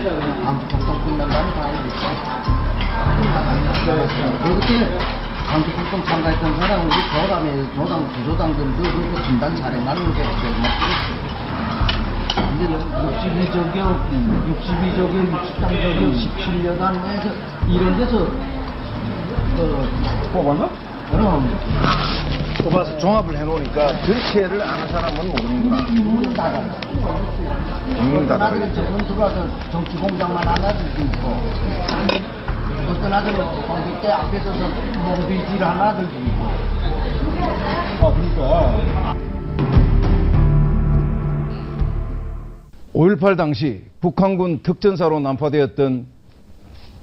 강주폭동군단단이 다 알고 있어. 그렇게 강주폭동 참가했던 사람은 우리 조당, 부조당들, 그 진단 사례 나누는 게 없어요. 근데 62조교, 63조교, 17여단에서 이런 데서 뽑았나? 그럼 뽑아서 종합을 해놓으니까 전체를 아는 사람은 모르는구나. 어떤 아들은 저번 들어와서 정치공장만 하나들 있고, 어떤 아들은 거기 때 앞에 서서 몽비질 하나들 있고. 아, 그러니까. 5.18 당시 북한군 특전사로 난파되었던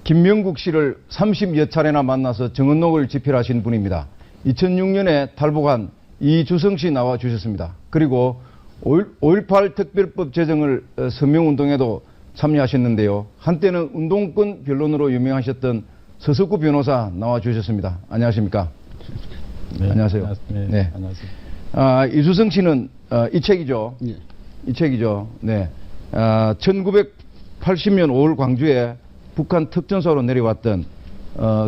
김명국 씨를 30여 차례나 만나서 정언록을 집필하신 분입니다. 2006년에 탈북한 이주성 씨 나와 주셨습니다. 그리고 5.18 특별법 제정을 서명운동에도 참여하셨는데요. 한때는 운동권 변론으로 유명하셨던 서석구 변호사 나와 주셨습니다. 안녕하십니까? 네, 안녕하세요. 네, 안녕하세요. 이주성 씨는 이 책이죠. 예. 이 책이죠. 네. 1980년 5월 광주에 북한 특전사로 내려왔던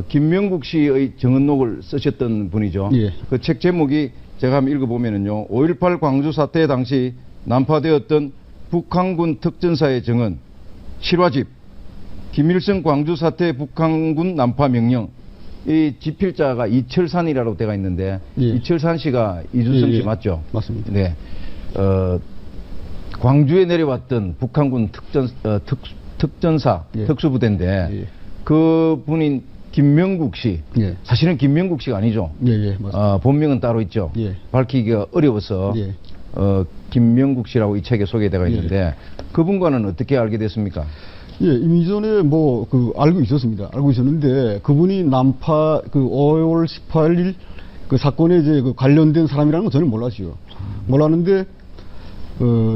김명국 씨의 정언록을 쓰셨던 분이죠. 예. 그 책 제목이 제가 한번 읽어보면은요. 5.18 광주 사태 당시 난파되었던 북한군 특전사의 정언, 실화집, 김일성 광주 사태 북한군 난파 명령. 이 집필자가 이철산이라고 되어 있는데 예. 이철산 씨가 이주성 씨 예. 맞죠? 맞습니다. 네. 광주에 내려왔던 북한군 특전사 예. 특수부대인데 예. 그 분인 김명국 씨, 예. 사실은 김명국 씨가 아니죠. 예, 예, 맞습니다. 본명은 따로 있죠. 예. 밝히기가 어려워서 예. 김명국 씨라고 이 책에 소개되어 있는데 예. 그분과는 어떻게 알게 됐습니까? 예, 이미 전에 알고 있었습니다. 알고 있었는데, 그분이 난파, 5월 18일 그 사건에 이제 관련된 사람이라는 건 저는 몰랐죠. 몰랐는데,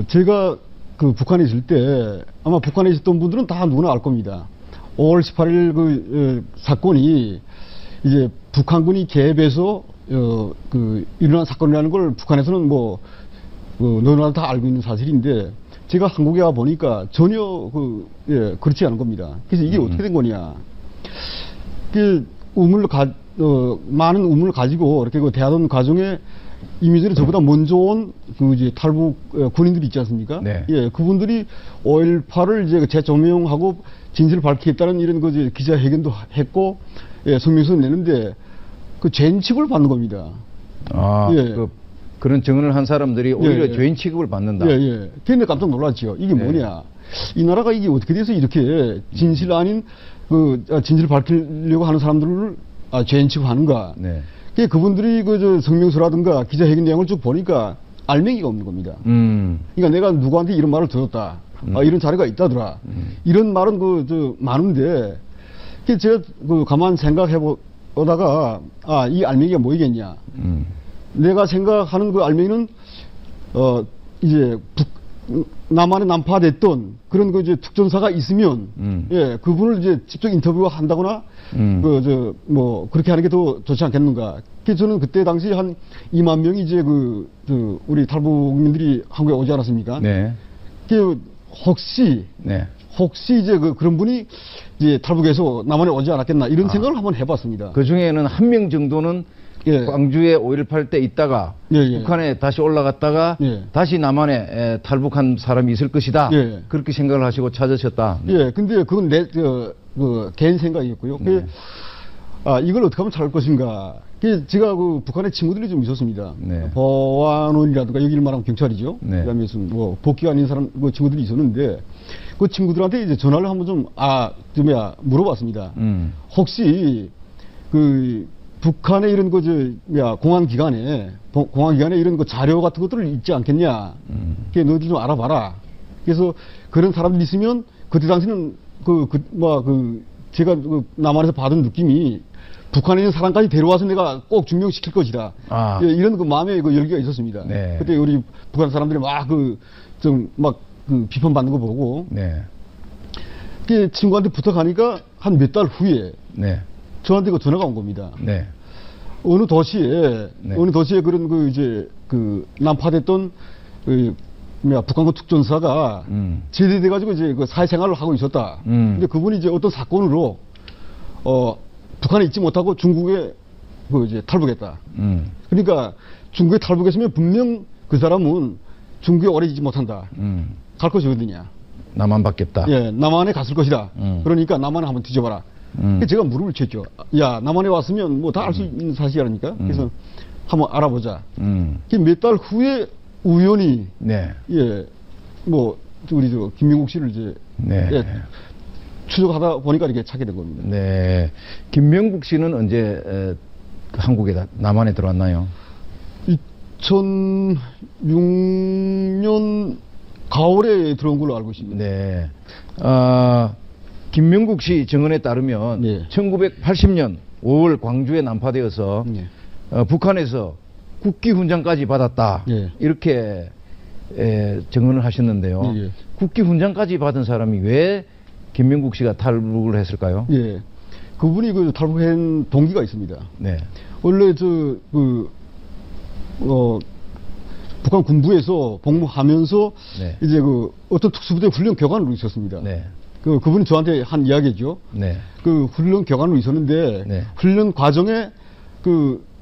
제가 북한에 있을 때, 아마 북한에 있었던 분들은 다 누구나 알 겁니다. 5월 18일 사건이 이제 북한군이 개입해서, 일어난 사건이라는 걸 북한에서는 너나 다 알고 있는 사실인데, 제가 한국에 와 보니까 전혀 그렇지 않은 겁니다. 그래서 이게 어떻게 된 거냐. 많은 의문을 가지고 이렇게 대하던 과정에 이미 전에 저보다 먼저 온 이제 탈북 군인들이 있지 않습니까? 네. 예, 그분들이 5.18을 이제 재조명하고 진실을 밝히겠다는 이런 기자회견도 했고, 예, 성명서를 내는데 죄인 취급을 받는 겁니다. 예. 그런 증언을 한 사람들이 오히려 예. 죄인 취급을 받는다. 예, 예. 근데 깜짝 놀랐죠. 이게 네. 뭐냐. 이 나라가 이게 어떻게 돼서 이렇게 진실 아닌 진실을 밝히려고 하는 사람들을 죄인 취급하는가. 네. 그분들이 성명서라든가 기자회견 내용을 쭉 보니까 알맹이가 없는 겁니다. 그러니까 내가 누구한테 이런 말을 들었다. 이런 자료가 있다더라. 이런 말은 많은데, 제가 가만 생각해 보다가, 이 알맹이가 뭐이겠냐. 내가 생각하는 알맹이는, 이제, 남한에 난파됐던 그런 이제 특전사가 있으면, 예, 그분을 이제 직접 인터뷰한다거나, 그렇게 하는 게 더 좋지 않겠는가. 그래서 저는 그때 당시 한 2만 명이 이제 우리 탈북민들이 한국에 오지 않았습니까? 네. 혹시 이제 그런 분이 이제 탈북해서 남한에 오지 않았겠나 이런 생각을 한번 해봤습니다. 그 중에는 한 명 정도는 예. 광주에 5.18 때 있다가 예, 예. 북한에 다시 올라갔다가 예. 다시 남한에 탈북한 사람이 있을 것이다. 예. 그렇게 생각을 하시고 찾으셨다. 예, 근데 그건 내 개인 생각이었고요. 네. 이걸 어떻게 하면 찾을 것인가. 제가 북한에 친구들이 좀 있었습니다. 네. 보안원이라든가 여기를 말하면 경찰이죠. 네. 그다음에 무슨 복귀가 아닌 사람 친구들이 있었는데 그 친구들한테 이제 전화를 한번 물어봤습니다. 혹시 북한의 이런 공안 기관에 이런 자료 같은 것들을 있지 않겠냐. 너희들 좀 알아봐라. 그래서 그런 사람들이 있으면 그때 당시는 제가 남한에서 받은 느낌이 북한에 있는 사람까지 데려와서 내가 꼭 증명시킬 것이다. 예, 이런 마음의 열기가 있었습니다. 네. 그때 우리 북한 사람들이 비판받는 거 보고. 네. 친구한테 부탁하니까 한 몇 달 후에 네. 저한테 전화가 온 겁니다. 네. 어느 도시에 네. 그런 난파됐던 북한군 특전사가 제대돼가지고 이제 그 사회생활을 하고 있었다. 근데 그분이 이제 어떤 사건으로 북한에 있지 못하고 중국에 그 이제 탈북했다. 그러니까 중국에 탈북했으면 분명 그 사람은 중국에 오래 있지 못한다. 갈 곳이 어디냐? 남한 받겠다. 예, 남한에 갔을 것이다. 그러니까 남한에 한번 뒤져봐라. 그래서 제가 물음을 쳤죠. 야, 남한에 왔으면 뭐 다 알 수 있는 사실이 아닙니까? 그래서 한번 알아보자. 몇 달 후에 우연히 네. 예, 뭐 우리 저 김명국 씨를 이제 네. 예, 추적하다 보니까 이렇게 찾게 된 겁니다. 네. 김명국 씨는 언제 한국에 남한에 들어왔나요? 2006년 가을에 들어온 걸로 알고 있습니다. 네. 김명국 씨 증언에 따르면 네. 1980년 5월 광주에 난파되어서 네. 북한에서 국기 훈장까지 받았다. 네. 이렇게 증언을 하셨는데요. 네, 네. 국기 훈장까지 받은 사람이 왜 김명국 씨가 탈북을 했을까요? 예, 그분이 그 탈북한 동기가 있습니다. 네. 원래 북한 군부에서 복무하면서 네. 이제 그 어떤 특수부대 훈련 교관으로 있었습니다. 네. 그분이 저한테 한 이야기죠. 네. 그 훈련 교관으로 있었는데 네. 훈련 과정에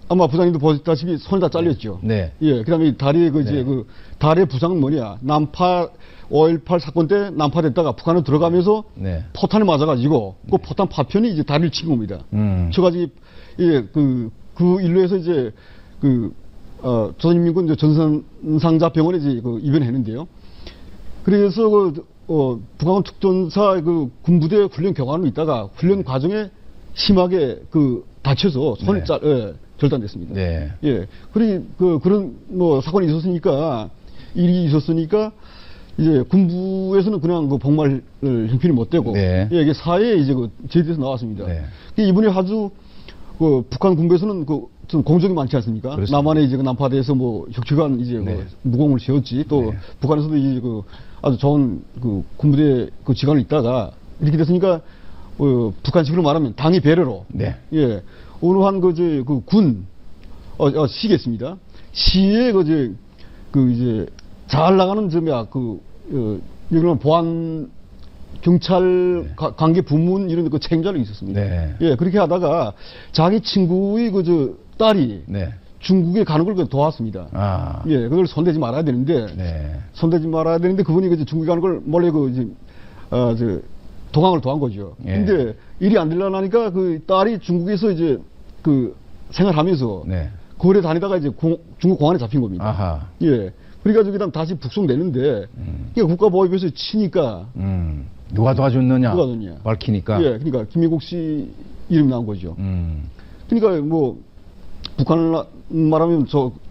아마 부장님도 보셨다시피 손이 다 잘렸죠. 네. 예, 그다음에 다리에 네. 그 다리의 부상은 뭐냐? 난파 5.18 사건 때 난파됐다가 북한으로 들어가면서 네. 포탄에 맞아가지고 그 포탄 파편이 이제 다리를 친 겁니다. 저가지고 그 일로에서 이제 조선인민군 전산상자 병원에 이제 입원했는데요. 그래서 북한군 특전사 군부대 훈련 교관으로 있다가 훈련 과정에 심하게 다쳐서 손이 네. 절단됐습니다. 네. 예. 그런 사건이 있었으니까 일이 있었으니까 이제 군부에서는 그냥 복무할 형편이 못 되고 네. 예, 이게 사회에 이제 제대해서 나왔습니다. 네. 이분이 아주 북한 군부에서는 좀 공적이 많지 않습니까? 그렇습니다. 남한에 이제 남파대에서 혁혁한 이제 네. 무공을 지었지. 또 네. 북한에서도 이제 아주 좋은 군부대 직관을 있다가 이렇게 됐으니까 북한식으로 말하면 당의 배려로 네. 예, 어느 한 군 시겠습니다. 시에 이제 잘 나가는 여기는 보안 경찰 관계 부문 이런 책임자로 있었습니다. 네. 예, 그렇게 하다가 자기 친구의 딸이 네. 중국에 가는 걸 도왔습니다. 아. 예, 그걸 손대지 말아야 되는데 네. 손대지 말아야 되는데 그분이 중국에 가는 걸 몰래 도강을 도한 거죠. 예. 근데 일이 안 되려니까 딸이 중국에서 이제 생활하면서 네. 거래 다니다가 이제 중국 공안에 잡힌 겁니다. 아하. 예. 그러니까 그다음 다시 북송되는데 국가보호협에서 치니까 누가 도와줬느냐? 누가 도와줬냐? 밝히니까. 예, 그러니까 김일국 씨 이름이 나온 거죠. 그러니까 북한을 말하면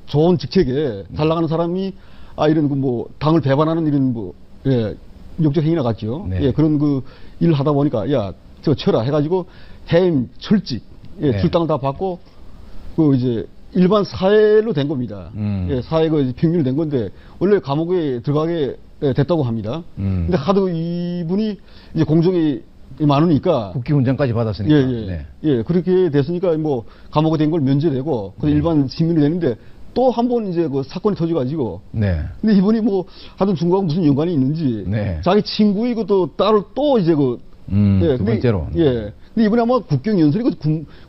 좋은 직책에 잘 나가는 사람이 이런 당을 배반하는 이런 역적 행위나 같죠. 네. 예, 그런 일을 하다 보니까 저 쳐라 해가지고 해임 철직 네. 출당을 다 받고 이제 일반 사회로 된 겁니다. 예, 사회가 평균이 된 건데 원래 감옥에 들어가게 됐다고 합니다. 근데 하도 이분이 이제 공정이 많으니까 국기 훈장까지 받았으니까. 예. 네. 예, 그렇게 됐으니까 감옥에 된 걸 면제되고 일반 시민이 되는데 또 한 번 이제 사건이 터져가지고 네. 근데 이분이 하여튼 중국하고 무슨 연관이 있는지 네. 자기 친구의 또 딸을 또 이제 예, 두 번째로. 예. 근데 이번에 아마 국경 연설이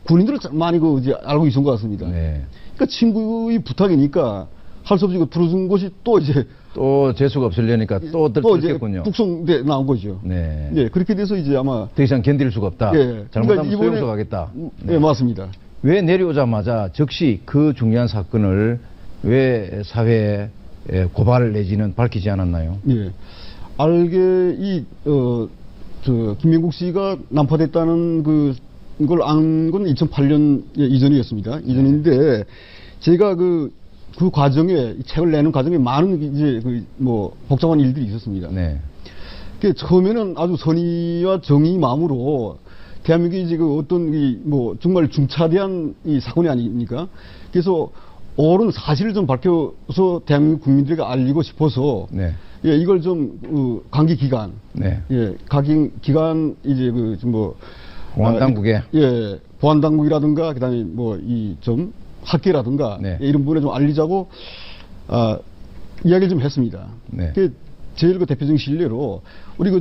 군인들을 많이 이제 알고 있은 것 같습니다. 네. 그러니까 친구의 부탁이니까 할 수 없이 들어준 것이 또 이제 또 재수가 없으려니까 또 이제 들켰군요. 북송돼 나온 거죠. 네. 예, 그렇게 돼서 이제 아마 더 이상 견딜 수가 없다. 예, 잘못하면 그러니까 소용서 가겠다. 예, 맞습니다. 왜 내려오자마자 즉시 그 중요한 사건을 왜 사회에 고발 내지는 밝히지 않았나요? 예. 알게 김명국 씨가 난파됐다는 그걸 안 건 2008년 이전이었습니다. 이전인데 제가 그 과정에 책을 내는 과정에 많은 이제 복잡한 일들이 있었습니다. 네. 처음에는 아주 선의와 정의 마음으로 대한민국이 이제 어떤 정말 중차대한 이 사건이 아닙니까? 그래서 옳은 사실을 좀 밝혀서 대한민국 국민들에게 알리고 싶어서 네. 예, 이걸 좀 관계 기관, 네. 예, 각인 기관 이제 공안 당국에 예, 보안 당국이라든가 그다음에 학계라든가 네. 예, 이런 부분에 좀 알리자고 이야기를 좀 했습니다. 네. 그 제일 그 대표적인 실례로 우리 그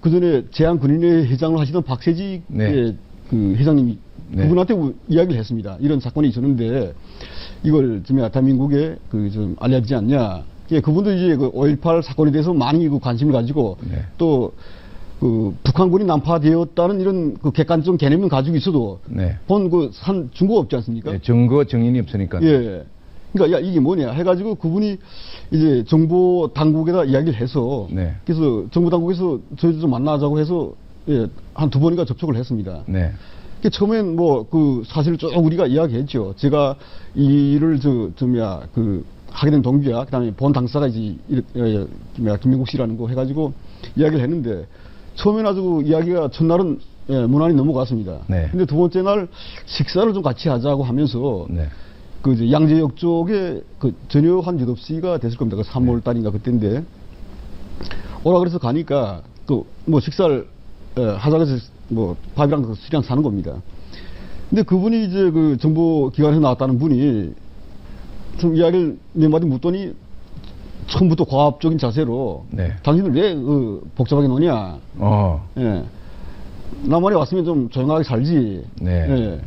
전에 제한군인회 회장을 하시던 박세직 네. 그 회장님이 네. 그분한테 이야기를 했습니다. 이런 사건이 있었는데 이걸 좀 대한민국에 그 좀 알려야 되지 않냐. 예, 그분도 이제 그 5.18 사건에 대해서 많이 그 관심을 가지고 네. 또 그 북한군이 난파되었다는 이런 그 객관적 개념은 가지고 있어도 네. 본 그 산 증거가 없지 않습니까? 네, 증거 정인이 없으니까. 예. 그러니까 야 이게 뭐냐 해가지고 그분이 이제 정보 당국에다 이야기를 해서 네. 그래서 정보 당국에서 저희도 좀 만나자고 해서 예, 한 두 번인가 접촉을 했습니다. 네. 그 처음엔 뭐 그 사실을 쭉 우리가 이야기했죠. 제가 이 일을 그 하게 된 동기야. 그다음에 본 당사가 이제 김명국 씨라는 거 해가지고 이야기를 했는데 처음엔 아주 이야기가 첫날은 예, 무난히 넘어갔습니다. 네. 근데 두 번째 날 식사를 좀 같이 하자고 하면서 네. 그 이제 양재역 쪽에 그 저녁 한 8시가 됐을 겁니다. 그 3월 달인가 그때인데 오라 그래서 가니까 그 뭐 식사를 하자고 해서 뭐 밥이랑 그 술이랑 사는 겁니다. 근데 그분이 이제 그 정보기관에서 나왔다는 분이 좀 이야기를 몇 마디 묻더니 처음부터 과학적인 자세로 네. 당신들 왜 그 복잡하게 노냐. 예. 남한에 왔으면 좀 조용하게 살지. 네. 예.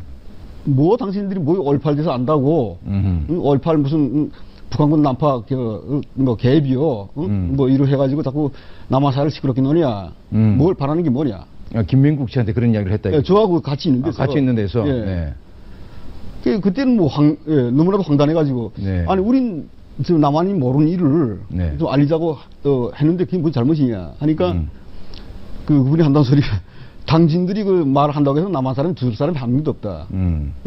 뭐 당신들이 뭐 5.18 돼서 안다고. 5.18 무슨 북한군 난파 뭐 개비요. 뭐 이러 해가지고 자꾸 남한 사회를 시끄럽게 노냐. 뭘 바라는 게 뭐냐. 김명국 씨한테 그런 이야기를 했다. 예, 저하고 같이 있는 데서. 같이 있는 데서. 예. 네. 그때는 뭐 너무나도 황당해가지고 네. 아니 우린 지금 남한이 모르는 일을 네. 좀 알리자고 했는데 그게 뭔 잘못이냐 하니까 그분이 한다는 소리가 당신들이 그 말을 한다고 해서 남한 사람이 두 사람이 한 명도 없다.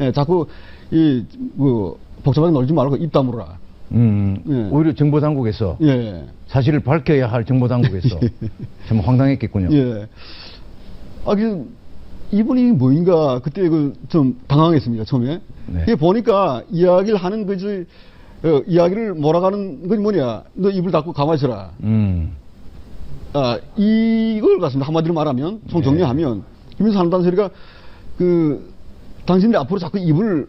예, 자꾸 그 복잡하게 놀지 말고 입 다물어라. 예. 오히려 정보당국에서 예. 사실을 밝혀야 할 정보당국에서 참 황당했겠군요. 예. 이분이 뭐인가 그때 좀 당황했습니다 처음에. 네. 이게 보니까 이야기를 하는 거지 이야기를 몰아가는 건 뭐냐. 너 입을 닫고 가만히 있어라. 이걸 같습니다. 한마디로 말하면 총 정리하면 김민수 한다는 소리가 당신들이 앞으로 자꾸 입을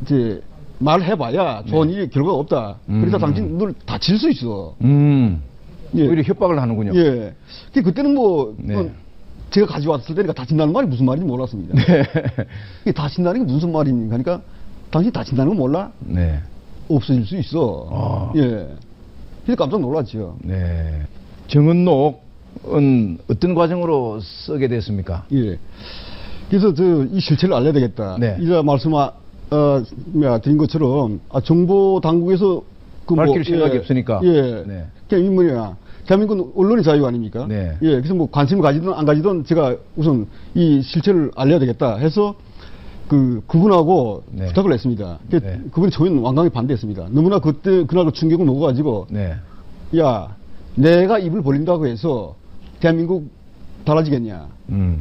이제 말해봐야 좋은 일이 결과가 없다. 그래서 당신들 다칠 수 있어. 예. 오히려 협박을 하는군요. 예. 그때는 뭐 네. 제가 가져왔을 때니까 다친다는 말이 무슨 말인지 몰랐습니다. 네. 이게 다친다는 게 무슨 말인가 하니까 당신 다친다는 거 몰라? 네. 없어질 수 있어. 예. 그래서 깜짝 놀랐죠. 네. 정은록은 어떤 과정으로 쓰게 됐습니까? 예. 그래서 이 실체를 알려야 되겠다. 네. 이제 드린 것처럼 정보 당국에서 밝힐 생각이 없으니까. 예. 네. 그냥 이 뭐냐. 대한민국은 언론의 자유 아닙니까? 네. 예. 그래서 뭐 관심을 가지든 안 가지든 제가 우선 이 실체를 알려야 되겠다 해서 그분하고 네. 부탁을 했습니다. 네. 그분이 처음엔 완강히 반대했습니다. 너무나 그날 그 충격을 먹어가지고 네. 야, 내가 입을 벌린다고 해서 대한민국 달라지겠냐?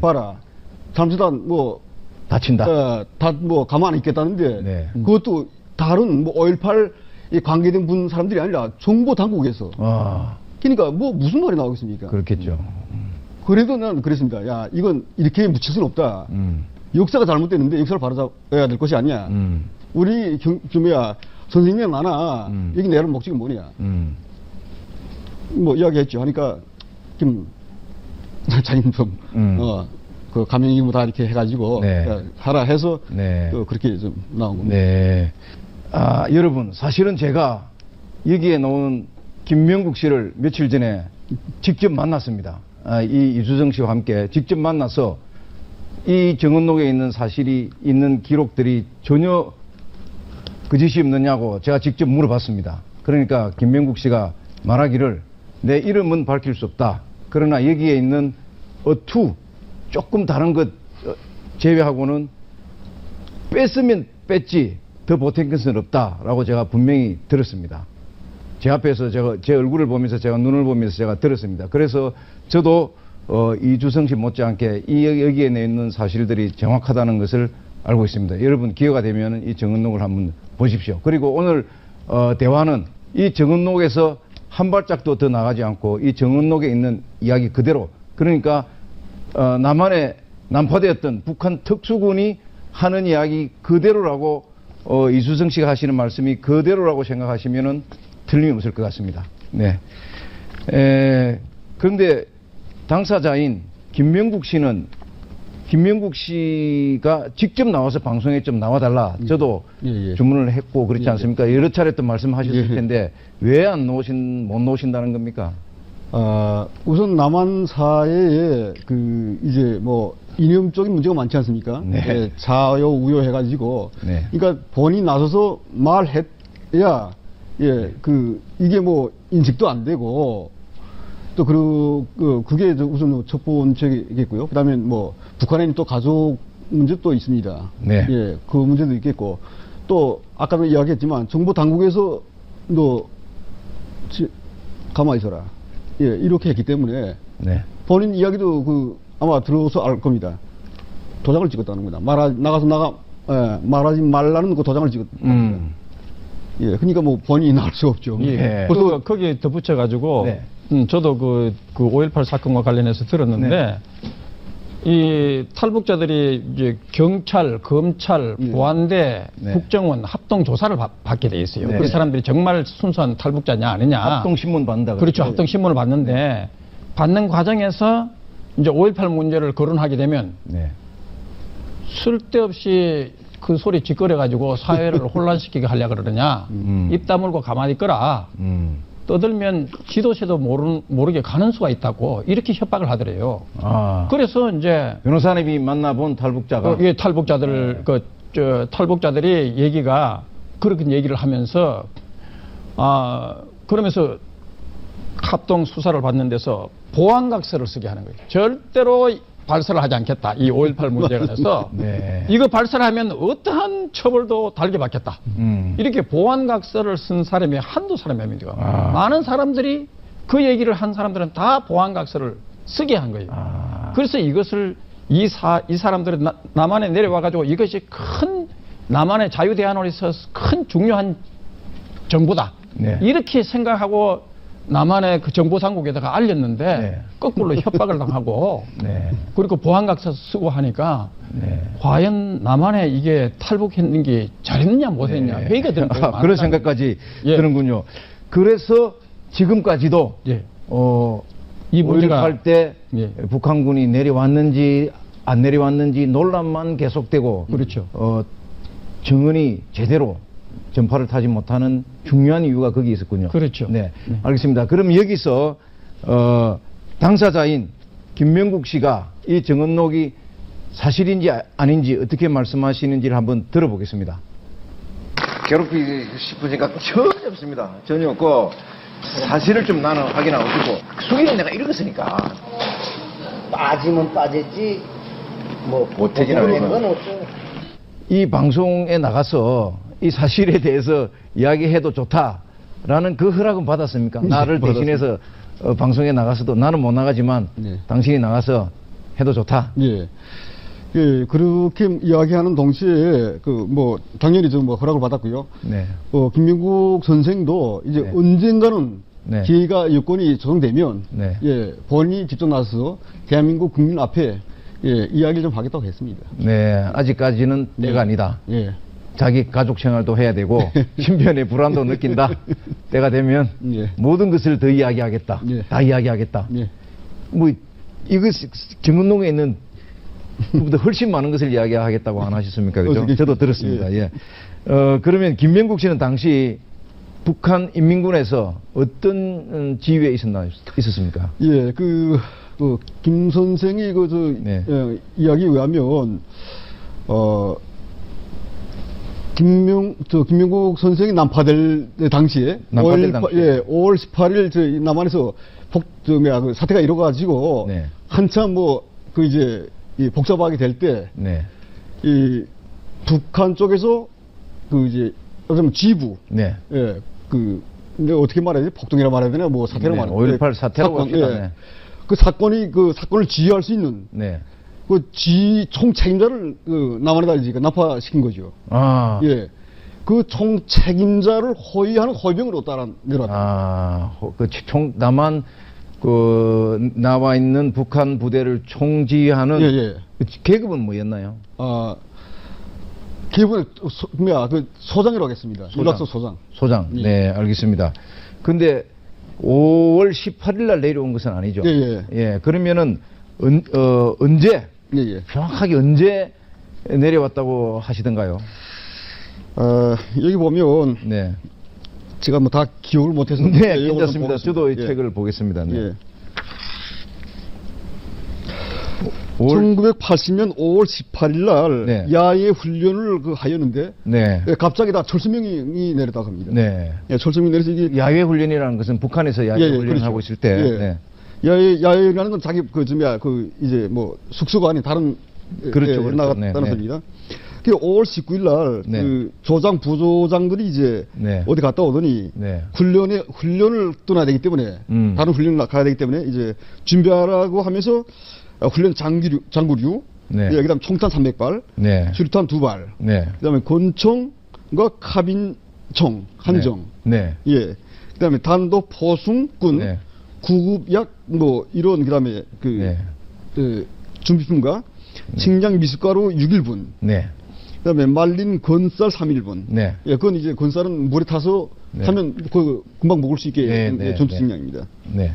봐라. 잠시단 뭐 다친다. 다 뭐 가만 안 있겠다는데 네. 그것도 다른 뭐 5.18 관계된 분 사람들이 아니라 정보 당국에서. 그러니까 뭐 무슨 말이 나오겠습니까? 그렇겠죠. 그래도 난 그랬습니다. 야, 이건 이렇게 묻힐 수는 없다. 역사가 잘못됐는데 역사를 바로잡아야 될 것이 아니야. 우리 선생님이랑 나나 여기 내는 목적이 뭐냐. 뭐 이야기했죠. 하니까 자기는 좀 그 감명이고 다 이렇게 해가지고 네. 하라 해서 네. 또 그렇게 좀 나온 겁니다. 네. 여러분, 사실은 제가 여기에 나온 김명국 씨를 며칠 전에 직접 만났습니다. 이 이수정 씨와 함께 직접 만나서 이 정은록에 있는 사실이 있는 기록들이 전혀 거짓이 없느냐고 제가 직접 물어봤습니다. 그러니까 김명국 씨가 말하기를 내 이름은 밝힐 수 없다. 그러나 여기에 있는 어투 조금 다른 것 제외하고는 뺐으면 뺐지 더 보탠 것은 없다라고 제가 분명히 들었습니다. 제 앞에서 제 얼굴을 보면서 제가 눈을 보면서 제가 들었습니다. 그래서 저도 이주성 씨 못지않게 여기에 있는 사실들이 정확하다는 것을 알고 있습니다. 여러분 기회가 되면 이 정은록을 한번 보십시오. 그리고 오늘 대화는 이 정은록에서 한 발짝도 더 나가지 않고 이 정은록에 있는 이야기 그대로, 그러니까 남한에 난파되었던 북한 특수군이 하는 이야기 그대로라고 이수성 씨가 하시는 말씀이 그대로라고 생각하시면은 틀림없을 것 같습니다. 네. 그런데 당사자인 김명국 씨가 직접 나와서 방송에 좀 나와달라. 저도 예. 주문을 했고 그렇지 않습니까? 여러 차례 또 말씀하셨을 예. 텐데 왜 못 나오신다는 겁니까? 우선 남한 사회에 그 이제 뭐 이념적인 문제가 많지 않습니까? 네. 예, 좌요 우요 해가지고, 네. 그러니까 본인이 나서서 말해야 그 이게 뭐 인식도 안 되고 또 그게 우선 첫 번째겠고요. 그다음에 뭐 북한에는 또 가족 문제도 있습니다. 네. 예, 그 문제도 있겠고 또 아까도 이야기했지만 정부 당국에서 너 가만히 있어라. 예, 이렇게 했기 때문에 네. 본인 이야기도 아마 들어서 알 겁니다. 도장을 찍었다는 겁니다. 말하지 말라는 그 도장을 찍었다. 예, 그러니까 뭐 본인이 나올 수 없죠. 예. 그 거기에 덧붙여가지고 네. 저도 그 5.18 사건과 관련해서 들었는데 이 탈북자들이 이제 경찰, 검찰, 보안대, 네. 국정원 합동 조사를 받게 돼 있어요. 네. 그 사람들이 정말 순수한 탈북자냐 아니냐. 합동신문 받는다. 그렇죠. 합동 신문을 받는데 받는 과정에서 이제 5.18 문제를 거론하게 되면 네. 쓸데없이 그 소리 짓거려 가지고 사회를 혼란시키게 하려고 그러느냐. 입 다물고 가만히 있거라. 떠들면 지도새도 모르게 가는 수가 있다고 이렇게 협박을 하더래요. 그래서 이제 변호사님이 만나본 탈북자가 예, 탈북자들 탈북자들이 얘기가 그렇게 얘기를 하면서 그러면서 합동 수사를 받는 데서 보안각서를 쓰게 하는 거예요. 절대로 발설을 하지 않겠다. 이 5.18 문제에 관해서 네. 이거 발설하면 어떠한 처벌도 달게 받겠다. 이렇게 보안각서를 쓴 사람이 한두 사람이 아닙니다. 많은 사람들이 그 얘기를 한 사람들은 다 보안각서를 쓰게 한 거예요. 그래서 이것을 이 사람들은 남한에 내려와 가지고 이것이 큰 남한의 자유대안으로 있어서 큰 중요한 정보다. 네. 이렇게 생각하고 남한의 그 정보 당국에다가 알렸는데 네. 거꾸로 협박을 당하고 네. 그리고 보안각서 쓰고 하니까 네. 과연 남한에 이게 탈북했는 게 잘했느냐 못했느냐 회의가 되는 거예요. 그런 생각까지 예. 드는군요. 그래서 지금까지도 예. 이 문제가 5.18 때 예. 북한군이 내려왔는지 안 내려왔는지 논란만 계속되고 그렇죠. 정언이 제대로 전파를 타지 못하는 중요한 이유가 거기 있었군요. 그렇죠. 네, 알겠습니다. 그럼 여기서 당사자인 김명국 씨가 이 정언록이 사실인지 아닌지 어떻게 말씀하시는지를 한번 들어보겠습니다. 괴롭히고 싶으니까 전혀 없습니다. 전혀 없고 사실을 좀 나는 확인하고 싶고 수기는 내가 읽었으니까 빠지면 빠졌지 뭐 못하긴 모르는 하지만. 건 없죠. 이 방송에 나가서 이 사실에 대해서 이야기해도 좋다라는 그 허락은 받았습니까? 나를 대신해서 방송에 나가서도 나는 못 나가지만 네. 당신이 나가서 해도 좋다. 예. 예, 그렇게 이야기하는 동시에 당연히 좀 허락을 받았고요. 네. 김명국 선생도 이제 네. 언젠가는 네. 기회가 여건이 조성되면 네. 예, 본인이 직접 나서서 대한민국 국민 앞에 이야기를 좀 하겠다고 했습니다. 네, 아직까지는 때가 아니다. 예. 자기 가족 생활도 해야 되고 신변의 불안도 느낀다. 때가 되면 예. 모든 것을 더 이야기하겠다. 예. 다 이야기하겠다. 예. 뭐 이거 정은농에 있는 그보다 훨씬 많은 것을 이야기하겠다고 안 하셨습니까? 그죠? 어떻게- 저도 들었습니다. 예. 그러면 김명국 씨는 당시 북한 인민군에서 어떤 지위에 있었습니까? 예, 김 선생이 네. 이야기에 의하면, 김명국 선생이 난파될 당시에, 난파될 당시에. 5월 18일 저희 남한에서 사태가 일어가지고, 네. 한참 이 복잡하게 될 때, 네. 이 북한 쪽에서 어쩌면 지부, 네. 예, 근데 어떻게 말해야 되지? 폭동이라 말해야 되나? 뭐 사태라 네, 말해야 5.18 사태라고 합시다. 네. 그 사건을 지휘할 수 있는 네. 총 책임자를 남한에다 이제 납파시킨 거죠. 아. 예. 그 총 책임자를 호위하는 호위병으로 내려왔다. 남한 나와 있는 북한 부대를 총지휘하는 예, 예. 그 계급은 뭐였나요? 기본에 소장이라고 하겠습니다. 윤락서 소장. 소장. 예. 네, 알겠습니다. 근데 5월 18일 날 내려온 것은 아니죠. 예, 예, 그러면은 언제 예, 예. 정확하게 언제 내려왔다고 하시던가요? 여기 보면 네. 제가 뭐 다 기억을 못해서 네, 이거 좀 괜찮습니다. 보겠습니다. 저도 이 예. 책을 보겠습니다. 네. 예. 5월 1980년 5월 18일 날 네. 야외 훈련을 하였는데 네. 예, 갑자기 다 철수명이 내렸다고 합니다. 네. 예, 철수명이 내려서 이게 야외 훈련이라는 것은 북한에서 야외 예, 예, 훈련을 그렇죠. 하고 있을 때 예. 네. 야외라는 건 자기 이제 뭐 숙소가 아닌 다른 그렇죠, 그렇죠. 나갔다는 네, 네. 겁니다. 그 5월 19일 날 네. 그 조장 부조장들이 이제 네. 어디 갔다 오더니 네. 훈련을 떠나야 되기 때문에 다른 훈련을 가야 되기 때문에 이제 준비하라고 하면서 훈련 장구류 네. 예, 그다음 총탄 300발, 네. 수류탄 2발, 네. 그다음에 권총과 카빈총 한정, 네. 예, 그다음에 단도 포승꾼, 네. 구급약 뭐 이런 그다음에 네. 준비품과 식량 미숫가루 6일분, 네. 그다음에 말린 건쌀 3일분. 네. 예, 그건 이제 건쌀은 물에 타서 네. 하면 금방 먹을 수 있게 네, 네, 전투 네. 식량입니다. 네.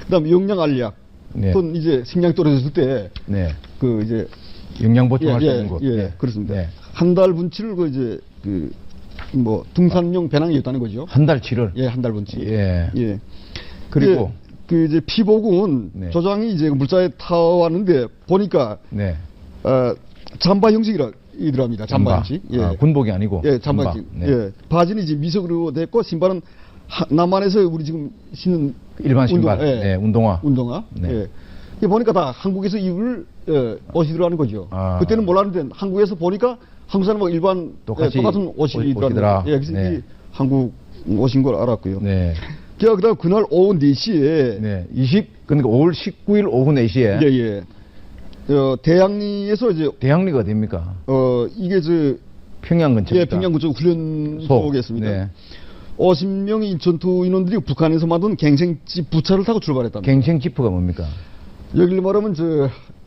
그다음에 영양 알약. 네. 그건 이제 식량이 떨어졌을 때 네. 그 이제 영양 보충할 수 있는 예, 곳. 예, 네. 그렇습니다. 네. 한 달 분치를 뭐 등산용 배낭이었다는 거죠. 한 달치를. 예, 한 달 분치. 예. 예. 그리고 이제 피복은 네. 조장이 이제 물자에 타왔는데 보니까 네. 잠바 형식이더랍니다. 잠바 형식. 예. 아, 군복이 아니고. 예, 잠바 잠바. 형식. 네. 예. 바지는 이제 미석으로 됐고 신발은 남한에서 우리 지금 신는 일반 신발. 운동화, 예. 네, 운동화. 운동화. 네. 예. 이게 보니까 다 한국에서 입을 옷이더라는 거죠. 아. 그때는 몰랐는데 한국에서 보니까 한국 사람 일반 똑같이 똑같은 옷이더라. 옷이더라. 예, 그래서 네. 이게 한국 옷인 걸 알았고요. 네. 그다음 그날 오후 4시에 네. 그러니까 5월 19일 오후 4시에 예. 대양리에서 이제 대양리가 어디입니까? 이게 평양 근처입니다. 예, 평양 그쪽 훈련소겠습니다. 네. 50명의 전투 인원들이 북한에서 만든 갱생집 부차를 타고 출발했답니다. 갱생지프가 뭡니까? 여기를 말하면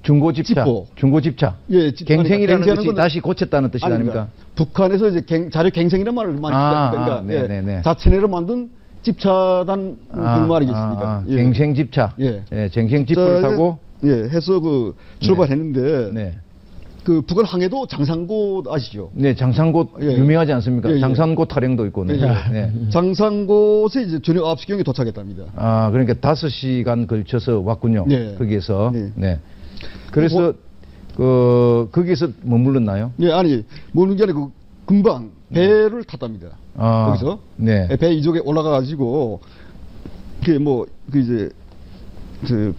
중고집차. 지포. 중고집차. 예, 갱생이라는 갱생하는 것이 건 다시 고쳤다는 뜻이 아닙니다. 아닙니까? 북한에서 이제 자료 갱생이라는 말을 많이 쓰니까 네네네. 자체내로 만든 집차단 그 말이겠습니까? 예. 갱생집차. 예. 예, 갱생지프를 자, 타고. 예, 해서 출발했는데 네. 그 북한 항해도 장산고 아시죠? 네, 장산곶 예. 유명하지 않습니까? 예, 예. 장산곶 타령도 있고. 네. 예. 네. 장산곳에 이제 저녁 9시경에 도착했답니다. 아, 그러니까 5시간 걸쳐서 왔군요. 네. 거기에서. 네. 네. 그래서 거기서 머물렀나요? 예, 아니, 모르는 게 아니고 금방 배를 탔답니다. 아, 거기서. 네. 배 이쪽에 올라가가지고,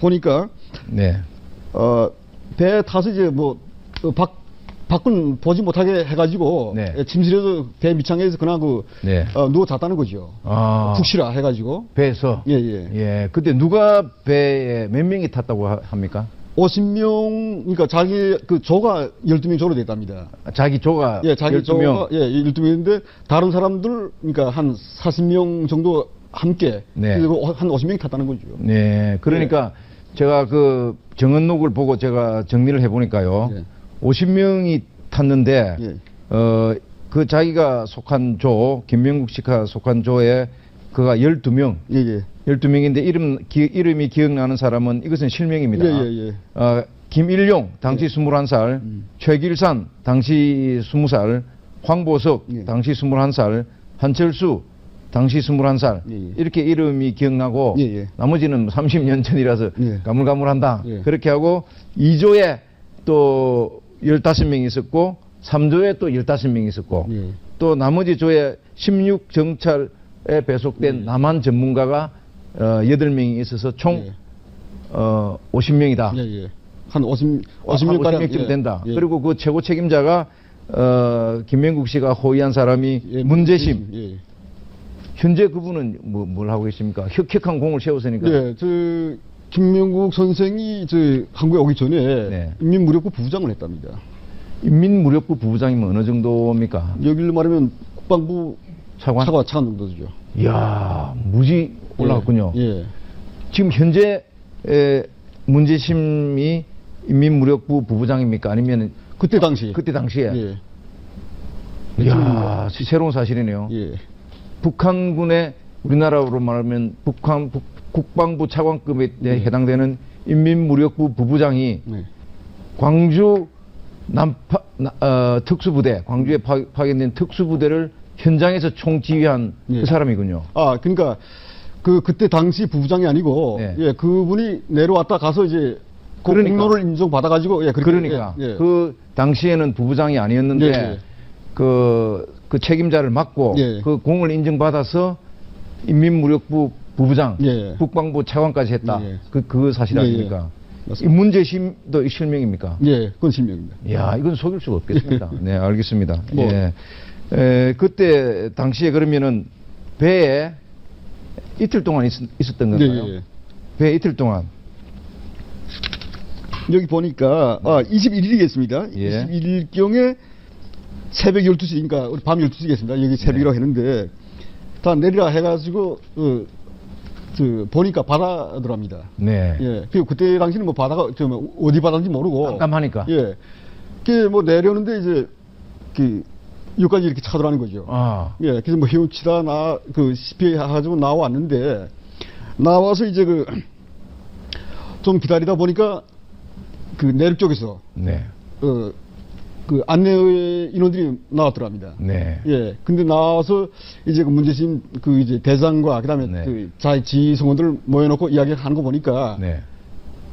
보니까, 네. 배 타서 이제 밖은 보지 못하게 해가지고, 네. 침실에서 배 밑창에서 그냥 네. 누워 잤다는 거죠. 아. 푹 쉬라 해가지고. 배에서. 예, 예. 예. 그때 누가 배에 몇 명이 탔다고 합니까? 50명, 그러니까 자기 조가 12명 조로 됐답니다. 자기 조가 예, 자기 12명. 조가, 예, 12명인데, 다른 사람들, 그러니까 한 40명 정도 함께, 네. 그리고 한 50명이 탔다는 거죠. 네. 그러니까 제가 그 정언록을 보고 제가 정리를 해보니까요. 예. 50명이 탔는데, 예. 그 자기가 속한 조, 김명국 씨가 속한 조에 그가 12명. 예, 예. 12명인데 이름이 기억나는 사람은 이것은 실명입니다. 예. 김일용 당시 21살, 최길산 당시 20살, 황보석 예. 당시 21살, 한철수 당시 21살 예. 이렇게 이름이 기억나고 예. 나머지는 30년 전이라서 예. 가물가물한다. 예. 그렇게 하고 2조에 또 15명이 있었고 3조에 또 15명이 있었고 예. 또 나머지 조에 16정찰에 배속된 남한 전문가가 8명이 있어서 총 예. 50명이다. 예. 한 50명쯤 된다. 예. 그리고 그 최고 책임자가 김명국 씨가 호위한 사람이 예, 문재심. 예. 현재 그분은 뭘 하고 계십니까? 혁혁한 공을 세웠으니까. 네, 김명국 선생이 한국에 오기 전에 네. 인민무력부 부부장을 했답니다. 인민무력부 부부장이면 어느 정도입니까? 여기를 말하면 국방부 차관? 차관 정도죠. 이야, 무지 올라갔군요. 예. 지금 현재 문재심이 인민무력부 부부장입니까? 아니면 그때 당시. 그때 당시에 예. 이야, 새로운 사실이네요. 예. 북한군의 우리나라로 말하면 국방부 차관급에 해당되는 인민무력부 부부장이 네. 광주 특수부대, 광주에 파견된 특수부대를 현장에서 총지휘한 예. 그 사람이군요. 아, 그러니까 그때 당시 부부장이 아니고 네. 예, 그분이 내려왔다 가서 이제 그 그러니까. 공로를 인정받아가지고 예, 그렇게, 그러니까 예, 예. 그 당시에는 부부장이 아니었는데 예, 예. 그 책임자를 맡고 예. 그 공을 인정받아서 인민무력부 부부장, 예. 국방부 차관까지 했다. 예. 그 사실 예, 예. 아닙니까? 이 맞습니다. 문제심도 실명입니까? 예, 그건 실명입니다. 이야, 이건 속일 수가 없겠습니다. 네, 알겠습니다. 뭐. 예. 그때 당시에 그러면은 배에 이틀 동안 있었던 건가요? 예, 예. 배에 이틀 동안. 여기 보니까 21일이겠습니다. 예. 21일경에 새벽 12시니까 우리 밤 12시겠습니다. 여기 새벽이라고 했는데 다 내리라 해가지고 보니까 바다더랍니다. 네. 예. 그때 당시는 뭐 바다가 어디 바다인지 모르고 깜깜하니까. 예. 그 뭐 내려오는데 이제 여기까지 이렇게 차더라는 거죠. 아. 예. 그래서 뭐 헤엄치다 시피해가지고 나왔는데 나와서 이제 좀 기다리다 보니까 내륙 쪽에서 네. 안내 인원들이 나왔더랍니다. 네. 예. 근데 나와서 이제 문재심 이제 대장과 그다음에 네. 자기 지성원들을 모여놓고 이야기하는 거 보니까 네.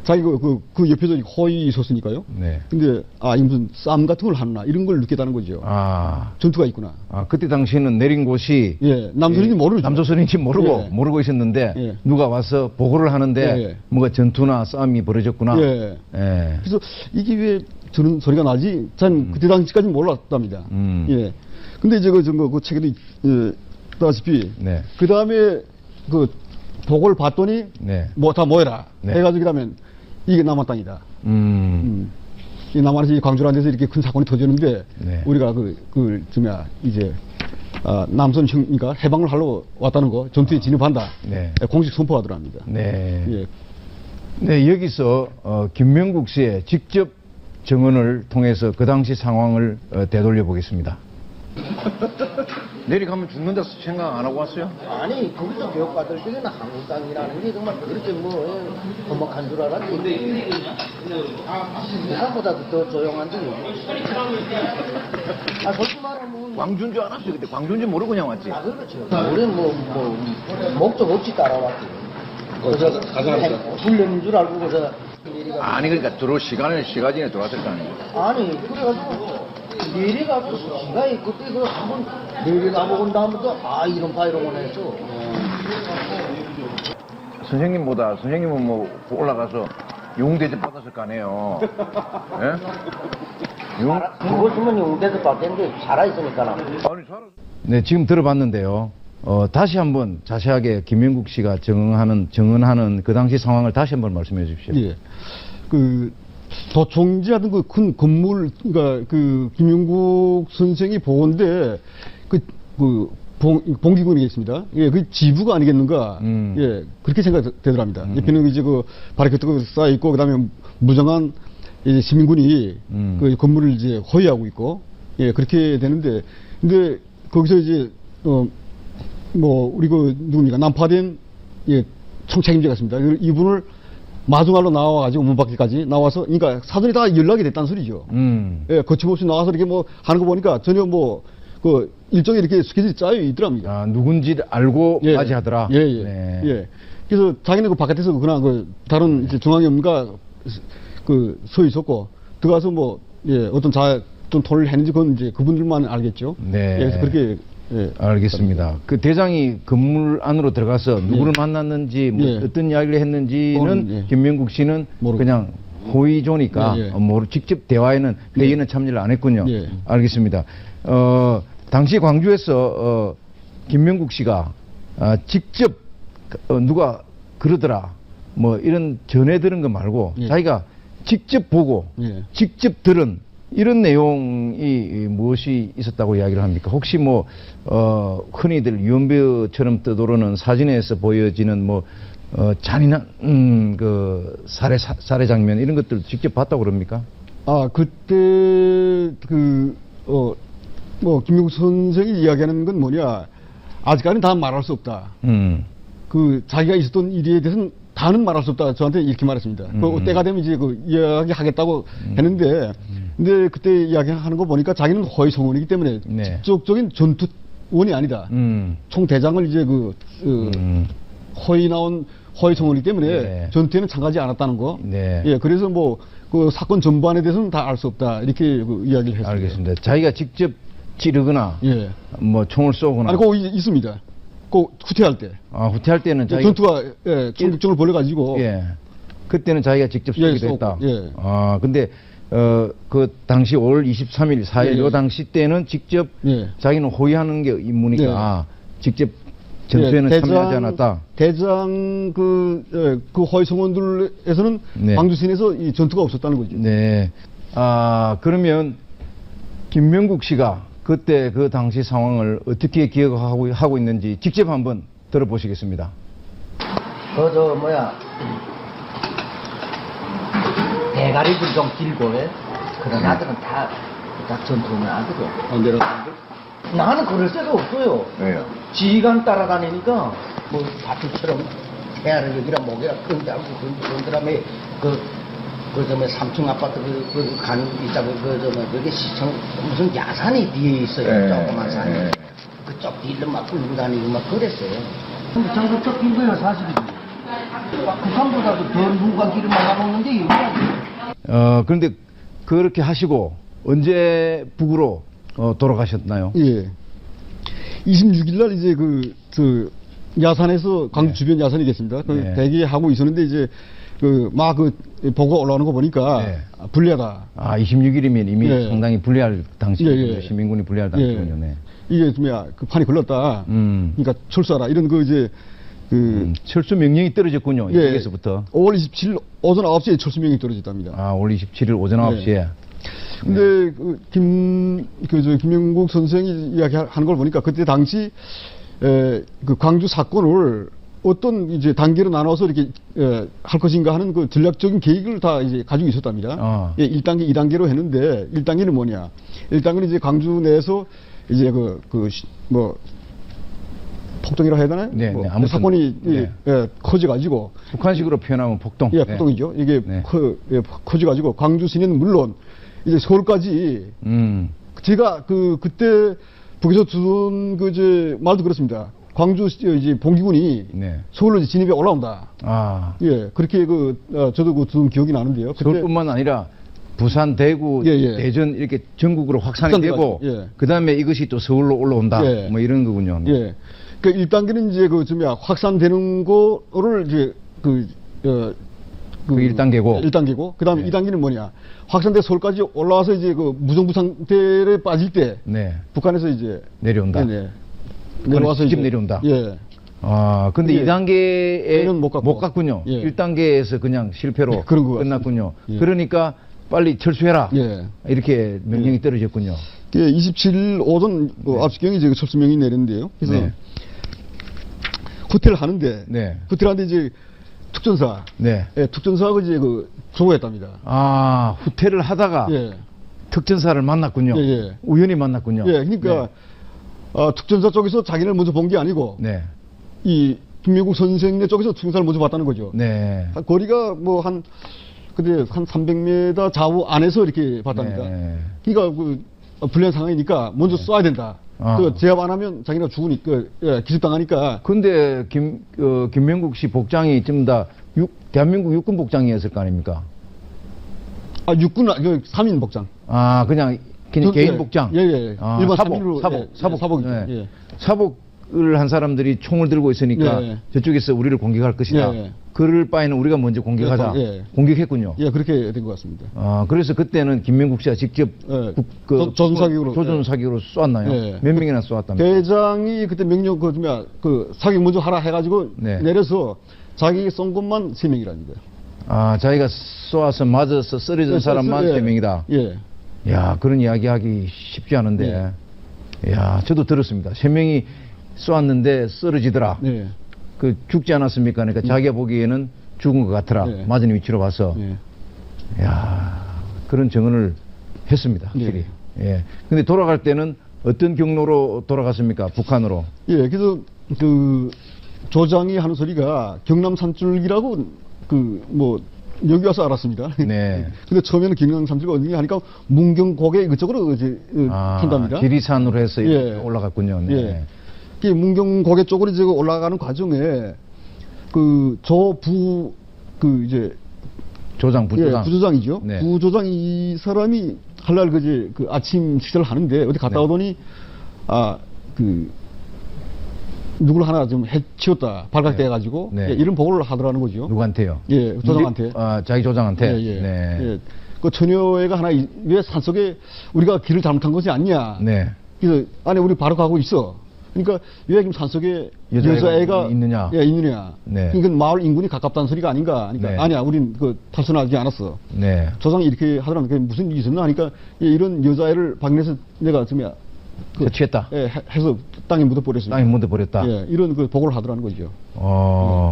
자기 그 옆에서 허위 있었으니까요. 이 네. 근데 이 무슨 싸움 같은 걸 하나 이런 걸 느꼈다는 거죠. 아. 전투가 있구나. 그때 당시에는 내린 곳이 예. 남소리인지 모르죠. 남조선인지 모르고 예. 모르고 있었는데 예. 누가 와서 보고를 하는데 예. 뭔가 전투나 싸움이 벌어졌구나. 예. 예. 그래서 이게 왜 저런 소리가 나지? 전 그때 당시까지는 몰랐답니다. 예. 근데 이제 그 책에도 있다시피 네. 그 다음에 보고를 봤더니 네. 다 모여라 네. 해가지고 그다음에 이게 남한 땅이다. 이 남한에서 광주라는 데서 이렇게 큰 사건이 터졌는데 네. 우리가 이제 남선형이니까 해방을 하러 왔다는 거 전투에 진입한다. 네. 공식 선포하더랍니다. 네. 예. 네, 여기서 김명국 씨의 직접 증언을 통해서 그 당시 상황을 되돌려 보겠습니다. 내려가면 죽는다 생각 안 하고 왔어요? 아니 거기서 교육받을 때는 한국 땅이라는 게 정말 그렇게 험악한 줄 알았지. 부산보다도 더 조용한데. 솔직히 말하면 광주인 줄 알았어요. 그때 광주인지 모르고 그냥 왔지. 그렇죠. 우리는 목적 없이 따라왔지. 그래서 훈련인 줄 알고 그래서 아니 그러니까 들어올 시간에 들어왔을 거 아니에요. 아니 그래가지고 내려가서 시간이 그때 한번 내려가 보고 다음부터 이런 파이로만 했어. 선생님은 뭐 올라가서 용대접 받았을 거 아니에요. 예? 죽었으면 용대도 받겠는데 살아있으니까. 아니 살아. 네, 지금 들어봤는데요. 다시 한번 자세하게 김명국 씨가 증언하는 그 당시 상황을 다시 한번 말씀해 주십시오. 예. 도청지하던 큰 건물, 그러니까 김용국 선생이 보건데 봉기군이 있습니다. 예, 그 지부가 아니겠는가. 예, 그렇게 생각되더랍니다. 옆에는 이제 바리케이트가 쌓여 있고, 그다음에 무장한 이제 시민군이 그 건물을 이제 호위하고 있고, 예, 그렇게 되는데, 근데 거기서 이제 우리 누굽니까 난파된 총책임자가 있습니다. 이분을 마중하러 나와가지고 문 밖에까지 나와서, 그러니까 사전에 다 연락이 됐다는 소리죠. 예, 거침없이 나와서 이렇게 하는 거 보니까 전혀 일정이 이렇게 스케줄이 짜여 있더랍니다. 누군지를 알고 까지 하더라. 예, 예. 네. 예. 그래서 자기는 바깥에서 그냥 다른 이제 중앙위원과 서 있었고, 들어가서 어떤 좀 토론을 했는지 그건 이제 그분들만 알겠죠. 네. 예, 그래서 그렇게 알겠습니다. 그 대장이 건물 안으로 들어가서 누구를 만났는지 예. 어떤 이야기를 했는지는 예. 김명국 씨는 모르고. 그냥 호의조니까 예, 예. 직접 대화에는 회의는 참여를 안 했군요. 예. 알겠습니다. 당시 광주에서 김명국 씨가 직접 누가 그러더라 이런 전해 들은 거 말고 예. 자기가 직접 보고 예. 직접 들은 이런 내용이 무엇이 있었다고 이야기를 합니까? 혹시 흔히들 유언비어처럼 떠도르는 사진에서 보여지는 잔인한 살해 장면 이런 것들 직접 봤다고 그럽니까? 그때 뭐 김명국 선생이 이야기하는 건 뭐냐, 아직까지는 다 말할 수 없다. 그 자기가 있었던 일에 대해서는 다는 말할 수 없다. 저한테 이렇게 말했습니다. 그 때가 되면 이제 그 이야기하겠다고 했는데, 근데 그때 이야기하는 거 보니까 자기는 허위성원이기 때문에 네. 직접적인 전투원이 아니다. 총대장을 이제 허위성원이기 때문에 네. 전투에는 참가하지 않았다는 거. 네. 예, 그래서 뭐 그 사건 전반에 대해서는 다 알 수 없다. 이렇게 그 이야기를 했습니다. 알겠습니다. 자기가 직접 찌르거나 예. 뭐 총을 쏘거나. 아니, 그거 있습니다. 그 후퇴할 때. 아, 후퇴할 때는 자기가 전투가 총격전을 벌여가지고. 예. 그때는 자기가 직접 예, 쏘기도 쏘고, 했다. 예. 아, 근데 그 당시 5월 23일, 4일 예, 예. 요 당시 때는 직접 예. 자기는 호위하는 게 임무니까 예. 아, 직접 전투에는 예, 참여하지 않았다. 대장 그 허위성원들에서는 네. 광주 시내에서 이 전투가 없었다는 거죠. 네. 아, 그러면 김명국 씨가 그때 그 당시 상황을 어떻게 기억하고 있는지 직접 한번 들어보시겠습니다. 저 뭐야 대가리들 좀 길고 그런 아들은 다 전투는 아들이야. 안 내려갔는데? 나는 그럴 데가 없어요. 왜요? 지휘관 따라다니니까 뭐 바투처럼 태아를 여기라 목이라 그런다고 그런 다음에 그다음에 3층 아파트 간 있다고 여기 시청 무슨 야산이 뒤에 있어요. 조그만 산이. 그쪽 뒤로 막 끌고 다니고 막 그랬어요. 근데 전부 쫓긴 거예요 사실이지. 북한보다도 더 누가 길을 막아먹는데 여기가. 그런데 그렇게 하시고 언제 북으로 돌아가셨나요? 예. 26일 날 이제 그 야산에서 광주 주변 야산이 됐습니다. 그 네. 대기하고 있었는데 이제 막 보고 올라오는 거 보니까 네. 불리하다. 아, 26일이면 이미 예. 상당히 불리할 당시군요. 예, 예. 시민군이 불리할 당시군요. 네. 이게 그 판이 걸렸다. 그러니까 철수하라. 이런 철수 명령이 떨어졌군요. 예. 이쪽에서부터. 5월 27일 오전 9시에 철수 명령이 떨어졌답니다. 아, 올 27일 오전 9시에. 근데 김명국 선생이 이야기하는 걸 보니까 그때 당시 그 광주 사건을 어떤 이제 단계로 나눠서 이렇게 할 것인가 하는 그 전략적인 계획을 다 이제 가지고 있었답니다. 예, 1단계, 2단계로 했는데 1단계는 뭐냐? 1단계는 이제 광주 내에서 이제 뭐 폭동이라 해야 되나요? 네, 뭐 네, 아무튼, 사건이 네. 커져가지고 북한식으로 표현하면 폭동. 예, 폭동이죠. 이게 네. 커져가지고 광주 시내는 물론 이제 서울까지 제가 그때 북에서 듣는 말도 그렇습니다. 광주 이제 봉기군이 네. 서울로 이제 진입에 올라온다. 아, 예, 그렇게 저도 들은 기억이 나는데요. 그때 서울뿐만 아니라 부산, 대구, 예, 예. 대전 이렇게 전국으로 확산이 확산돼가지고, 되고 예. 그 다음에 이것이 또 서울로 올라온다. 예. 뭐 이런 거군요. 예, 그 1단계는 이제 확산되는 거를 이제 그 1단계고. 1단계고, 그 다음에 네. 2단계는 뭐냐. 확산돼 서울까지 올라와서 이제 무정부 상태에 빠질 때 네. 북한에서 이제 내려온다. 네, 내려와서 직접 이제 내려온다. 예. 아, 근데 예. 2단계에 못 갔고. 못 갔군요. 예. 1단계에서 그냥 실패로 예, 그런 것 같습니다. 끝났군요. 예. 그러니까 빨리 철수해라. 예. 이렇게 명령이 떨어졌군요. 예, 27일 오전 9시경에 이제 철수명이 내렸는데요. 그래서 네. 호텔을 하는데, 네. 호텔 하는데 이제 특전사, 네. 예, 특전사하고 이제 조고했답니다. 아, 후퇴를 하다가 예. 특전사를 만났군요. 예, 예. 우연히 만났군요. 예, 그러니까 특전사 쪽에서 자기를 먼저 본 게 아니고 네. 이 김명국 선생네 쪽에서 특전사를 먼저 봤다는 거죠. 네. 거리가 근데 한 300m 좌우 안에서 이렇게 봤답니다. 네. 그러니까 불리한 상황이니까 먼저 쏴야 된다. 아. 제압 안 하면 자기가 죽으니까 기습당하니까. 근데 김명국 씨 복장이 좀 다 대한민국 육군 복장이었을 거 아닙니까? 육군 3인 복장. 아, 그냥 개인 예, 복장. 예, 예. 아, 일반 사복, 3인으로 사복, 사복. 사복이죠. 네. 예. 사복을 한 사람들이 총을 들고 있으니까 예. 저쪽에서 우리를 공격할 것이다. 예. 그럴 바에는 우리가 먼저 공격하자. 예. 공격했군요. 예, 그렇게 된 것 같습니다. 아, 그래서 그때는 김명국 씨가 직접 예. 조준사격으로. 조준사격으로 쏘았나요? 예. 몇 명이나 쏘았답니까? 대장이 그때 명령 사격 먼저 하라 해가지고 네. 내려서 자기 쏜 것만 3명이랍니다. 아, 자기가 쏘아서 맞아서 쓰러진 사람만 3명이다. 예. 야, 그런 이야기 하기 쉽지 않은데. 야, 저도 들었습니다. 3명이 쏘았는데 쓰러지더라. 네. 죽지 않았습니까? 그러니까 자기가 보기에는 죽은 것 같더라. 네. 맞은 위치로 봐서. 예. 야, 그런 증언을 했습니다. 확실히. 예. 근데 돌아갈 때는 어떤 경로로 돌아갔습니까? 북한으로. 예, 그래서 그 조장이 하는 소리가 경남 산줄기라고 그 뭐 여기 와서 알았습니다. 네. 근데 처음에는 경남 산줄기 어디 하니까 문경 고개 그쪽으로 이제 한답니다. 지리산으로 해서 예. 올라갔군요. 네. 예. 그 문경 고개 쪽으로 이제 올라가는 과정에 그 저부 그 이제 조장, 부조장. 예, 부조장이죠. 네. 부조장 이 사람이 할날 그 아침 식사를 하는데 어디 갔다 네. 오더니 그 누굴 하나 좀 해치웠다 발각돼가지고 네. 예, 이런 보고를 하더라는 거죠. 누구한테요? 예, 조장한테. 자기 조장한테. 예, 예. 네. 예. 그 처녀애가 하나 왜 산속에 우리가 길을 잘못한 것이 아니냐. 네. 그래서 아니 우리 바로 가고 있어. 그러니까 왜 지금 산속에 여자애가 여자애가 있느냐? 예, 있느냐. 네. 그러니까 마을 인근이 가깝다는 소리가 아닌가. 그러니까 네. 아니야, 우린 그 탈선하지 않았어. 네. 조상이 이렇게 하더라는 게 무슨 일이 있었나 하니까 예, 이런 여자애를 방문해서 내가 좀 해치했다. 예, 해서 땅에 묻어버렸습니다. 땅에 묻어버렸다. 예, 이런 그 보고를 하더라는 거죠.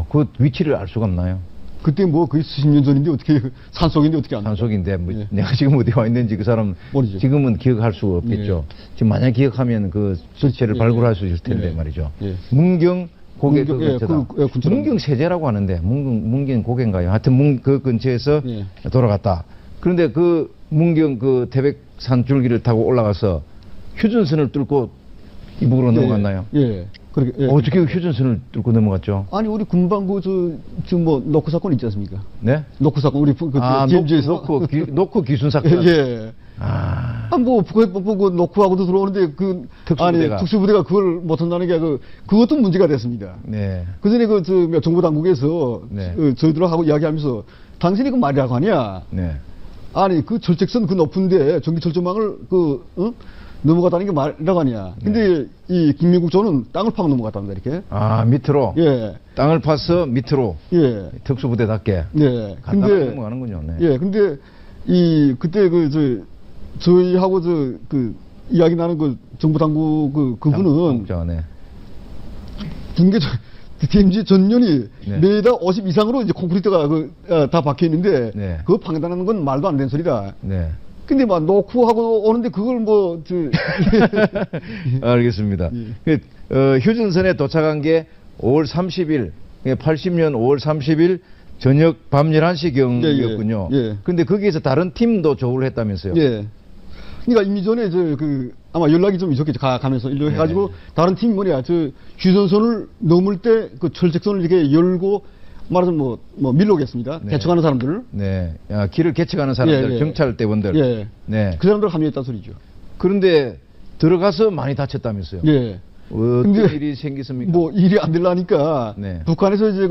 그 위치를 알 수가 없나요? 그때 뭐 거의 수십 년 전인데 어떻게 산속인데 어떻게 안 산속인데 뭐 예. 내가 지금 어디 와 있는지 그 사람 모르죠. 지금은 기억할 수가 없겠죠. 지금 만약 기억하면 그 시체를 예, 발굴할 예. 수 있을 텐데 예. 말이죠. 예. 문경 고개 그 문경, 예, 근처다. 근처다. 문경 세제라고 하는데 문경 고개인가요? 하여튼 그 근처에서 예. 돌아갔다. 그런데 그 문경 그 태백산 줄기를 타고 올라가서 휴전선을 뚫고 이북으로 넘어갔나요? 예. 그렇게 예. 어떻게 휴전선을 뚫고 넘어갔죠? 아니 우리 군방부 지금 뭐 노크 사건 있지 않습니까? 네? 노크 사건 우리 DMZ에서 놓고 기순 사건. 예. 뭐 북한 노크하고도 들어오는데 그 특수부대가. 아니 특수부대가 그걸 못한다는 게 그것도 문제가 됐습니다. 네. 그 전에 정부 당국에서 네. 저희들하고 이야기하면서 당신이 그 말이라고 하냐? 네. 아니 그 절책선 그 높은데 전기 철조망을 넘어갔다는 게 말이라고 하냐? 근데 이 김명국 조는 땅을 파고 넘어갔답니다 이렇게. 밑으로. 예. 땅을 파서 밑으로. 예. 특수부대답게. 네. 간단하게 넘어가는군요. 네. 예. 근데 그때 저희하고 이야기 나는 그 정부 당국 그분은 네. 중계 DMZ 전면이 네. 매달 50 이상으로 이제 콘크리트가 다 박혀 있는데 네. 그거 방해다는 건 말도 안 되는 소리다. 네. 근데 막 노크하고 오는데 그걸 알겠습니다. 예. 휴전선에 도착한 게 5월 30일, 80년 5월 30일 저녁 밤 11시경이었군요. 예, 예. 근데 거기에서 다른 팀도 조우를 했다면서요? 예. 그러니까 이미 전에 아마 연락이 좀 있었겠죠. 가면서 일로 해가지고 다른 팀이 휴전선을 넘을 때 그 철책선을 이렇게 열고 말하자면 밀어오겠습니다. 네. 개척하는 사람들을. 네. 길을 개척하는 사람들, 예, 예. 경찰대원들. 예. 네. 그 사람들 합류했다는 소리죠. 그런데 들어가서 많이 다쳤다면서요? 예. 어떤 근데 일이 생겼습니까? 일이 안 되려니까 네. 북한에서 이제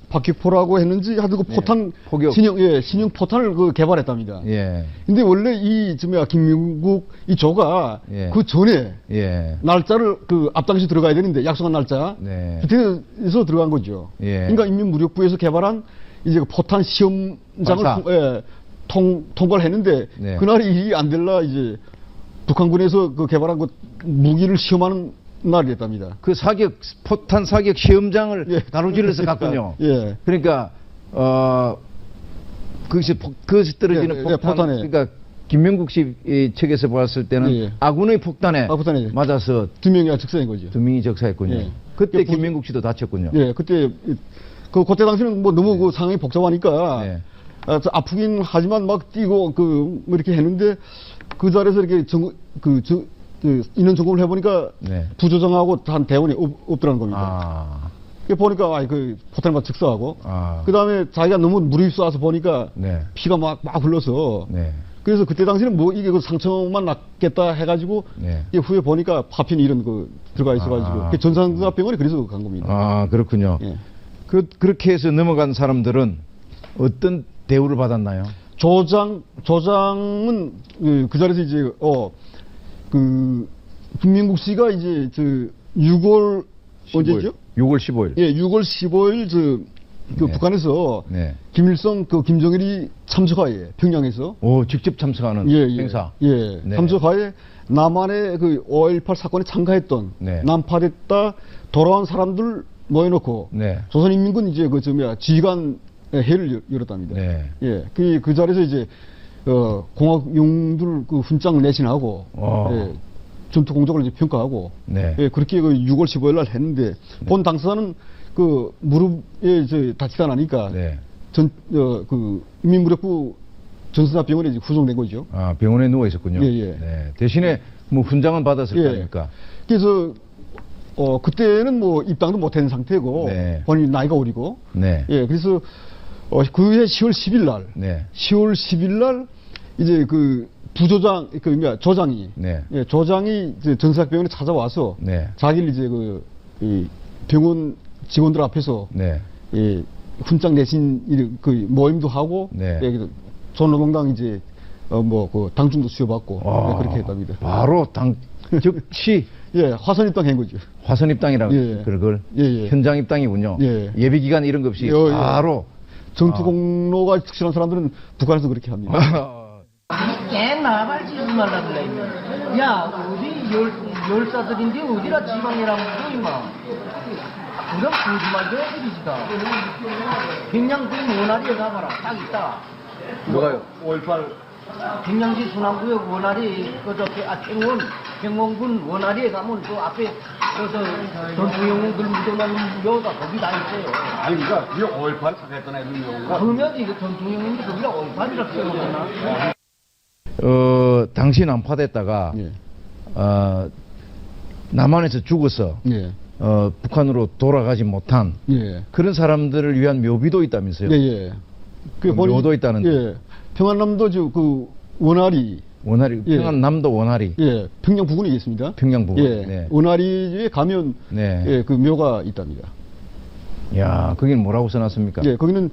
박격포라고 했는지 하여튼 포탄 포격. 신형 포탄을 개발했답니다. 예. 근데 원래 김명국 이 조가 예. 그 전에 예. 날짜를 앞당시 들어가야 되는데 약속한 날짜 네. 그때서 들어간 거죠. 예. 그러니까 인민무력부에서 개발한 이제 포탄 시험장을 발사. 통과를 했는데 네. 그날이 일이 안 될라 이제 북한군에서 개발한 무기를 시험하는 날이었답니다. 그 포탄 사격 시험장을 예. 가로질러서 갔군요. 예. 그러니까 그것이 떨어지는 예, 폭탄. 포탄에. 그러니까 김명국 씨 측에서 봤을 때는 예. 아군의 폭탄에 폭탄에 맞아서 2명이 즉사인 거죠. 2명이 적사했군요. 예. 그때 김명국 씨도 다쳤군요. 예, 그때 그때 당시는 너무 상황이 복잡하니까 네. 아프긴 하지만 막 뛰고 이렇게 했는데 그 자리에서 이렇게 인원 점검을 해보니까 네. 부조장하고 한 대원이 없더라는 겁니다. 보니까 포탄이 막 즉사하고 그 다음에 자기가 너무 무리입사와서 보니까 네. 피가 막 흘러서 네. 그래서 그때 당시는 이게 상처만 낫겠다 해가지고 네. 이게 후에 보니까 파편 이런 들어가 있어가지고 전산과병원에 그래서 간 겁니다. 그렇군요. 예. 그렇게 해서 넘어간 사람들은 어떤 대우를 받았나요? 조장은 그 자리에서 이제 김민국 씨가 이제 6월 15일. 언제죠? 6월 15일. 예, 6월 15일 네. 북한에서 네. 김일성 김정일이 참석하에 평양에서 직접 참석하는 행사. 예, 네. 참석하에 남한의 5.18 사건에 참가했던 네. 난파됐다 돌아온 사람들 모여놓고 네. 조선인민군 이제 지휘관 회의를 열었답니다. 네. 예, 그 자리에서 이제 공학용들 그 훈장 내신하고 예, 전투 공적을 이제 평가하고 네. 예, 그렇게 그 6월 15일 날 했는데 본 당사자는 그 무릎에 이제 다치다 나니까 네. 그 인민무력부 전수사병원에 이제 후송된 거죠. 아, 병원에 누워 있었군요. 예, 예. 네. 대신에 뭐 훈장은 받았을 거 아닙니까? 그래서 그때는 뭐 입당도 못한 상태고 네. 본인 나이가 어리고 네. 예, 그래서 그해 10월 10일 날 네. 10월 10일 날 이제 그 부조장 조장이 네. 예, 조장이 이제 전사병원에 찾아와서 네. 자기를 이제 이 병원 직원들 앞에서 네. 예, 훈장 내신 그 모임도 하고 네. 예, 그래서 전노동당 이제 그 당중도 수여받고 아, 예, 그렇게 했답니다. 바로 즉시 예, 화선 입당한 거죠. 화선 입당이라고 예. 그걸 예, 예. 현장 입당이군요. 예. 예비 기간 이런 거 없이 예. 바로 전투 공로가 특실한 사람들은 북한에서 그렇게 합니다. 걔 나발 짓지 말라 그래. 야, 어디 열사들인데 어디라 지방이라고 그러 임마. 그럼 거짓말 저들이지다. 평양군 원활이에 가봐라. 딱 있다. 뭐가요? 5.18 평양시 순환구역 원활이 평원군 원활이에 가면 그 앞에 전투영웅들 묻어나는 묘가 거기 다 있어요. 아니 그러니까 그게 5.18 사겠던 애들 묘가 그러면 이거 전투영웅인데 거기가 5.18이라고 써놓잖아. 당시 난파됐다가 예. 남한에서 죽어서 예. 북한으로 돌아가지 못한 예. 그런 사람들을 위한 묘비도 있다면서요? 예, 예. 그 묘도 있다는데. 예. 평안남도 그 원활이 원활이 예. 평안남도 원활이 예, 평양 부근에 있습니다. 평양 부근. 예. 네. 원활이에 가면 네. 예, 그 묘가 있답니다. 야, 거긴 뭐라고 써놨습니까? 예, 거기는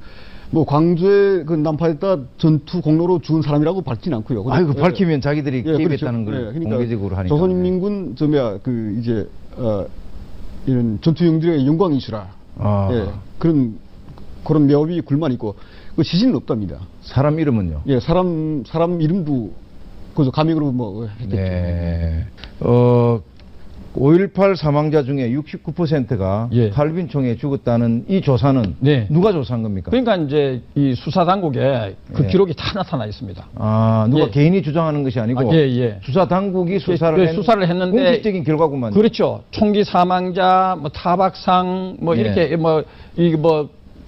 뭐 광주에 그 난파했다 전투 공로로 죽은 사람이라고 밝진 않고요. 아이고 예. 밝히면 자기들이 예, 개입했다는 그렇죠. 걸 예, 그러니까 공개적으로 하니까. 조선인민군 그 이제 이런 전투용들의 영광 이슈라. 아. 예, 그런 묘비 굴만 있고 그 시신은 없답니다. 사람 이름은요? 예, 사람 이름도 그저 가명으로 뭐 했겠죠. 네. 5.18 사망자 중에 69%가 예. 칼빈총에 죽었다는 이 조사는 네. 누가 조사한 겁니까? 그러니까 이제 이 수사 당국에 그 예. 기록이 다 나타나 있습니다. 아, 누가 예. 개인이 주장하는 것이 아니고 아, 예, 예. 수사 당국이 수사를, 예, 수사를 했는데 공식적인 결과구만. 그렇죠. 총기 사망자, 뭐 타박상, 뭐 예. 이렇게 뭐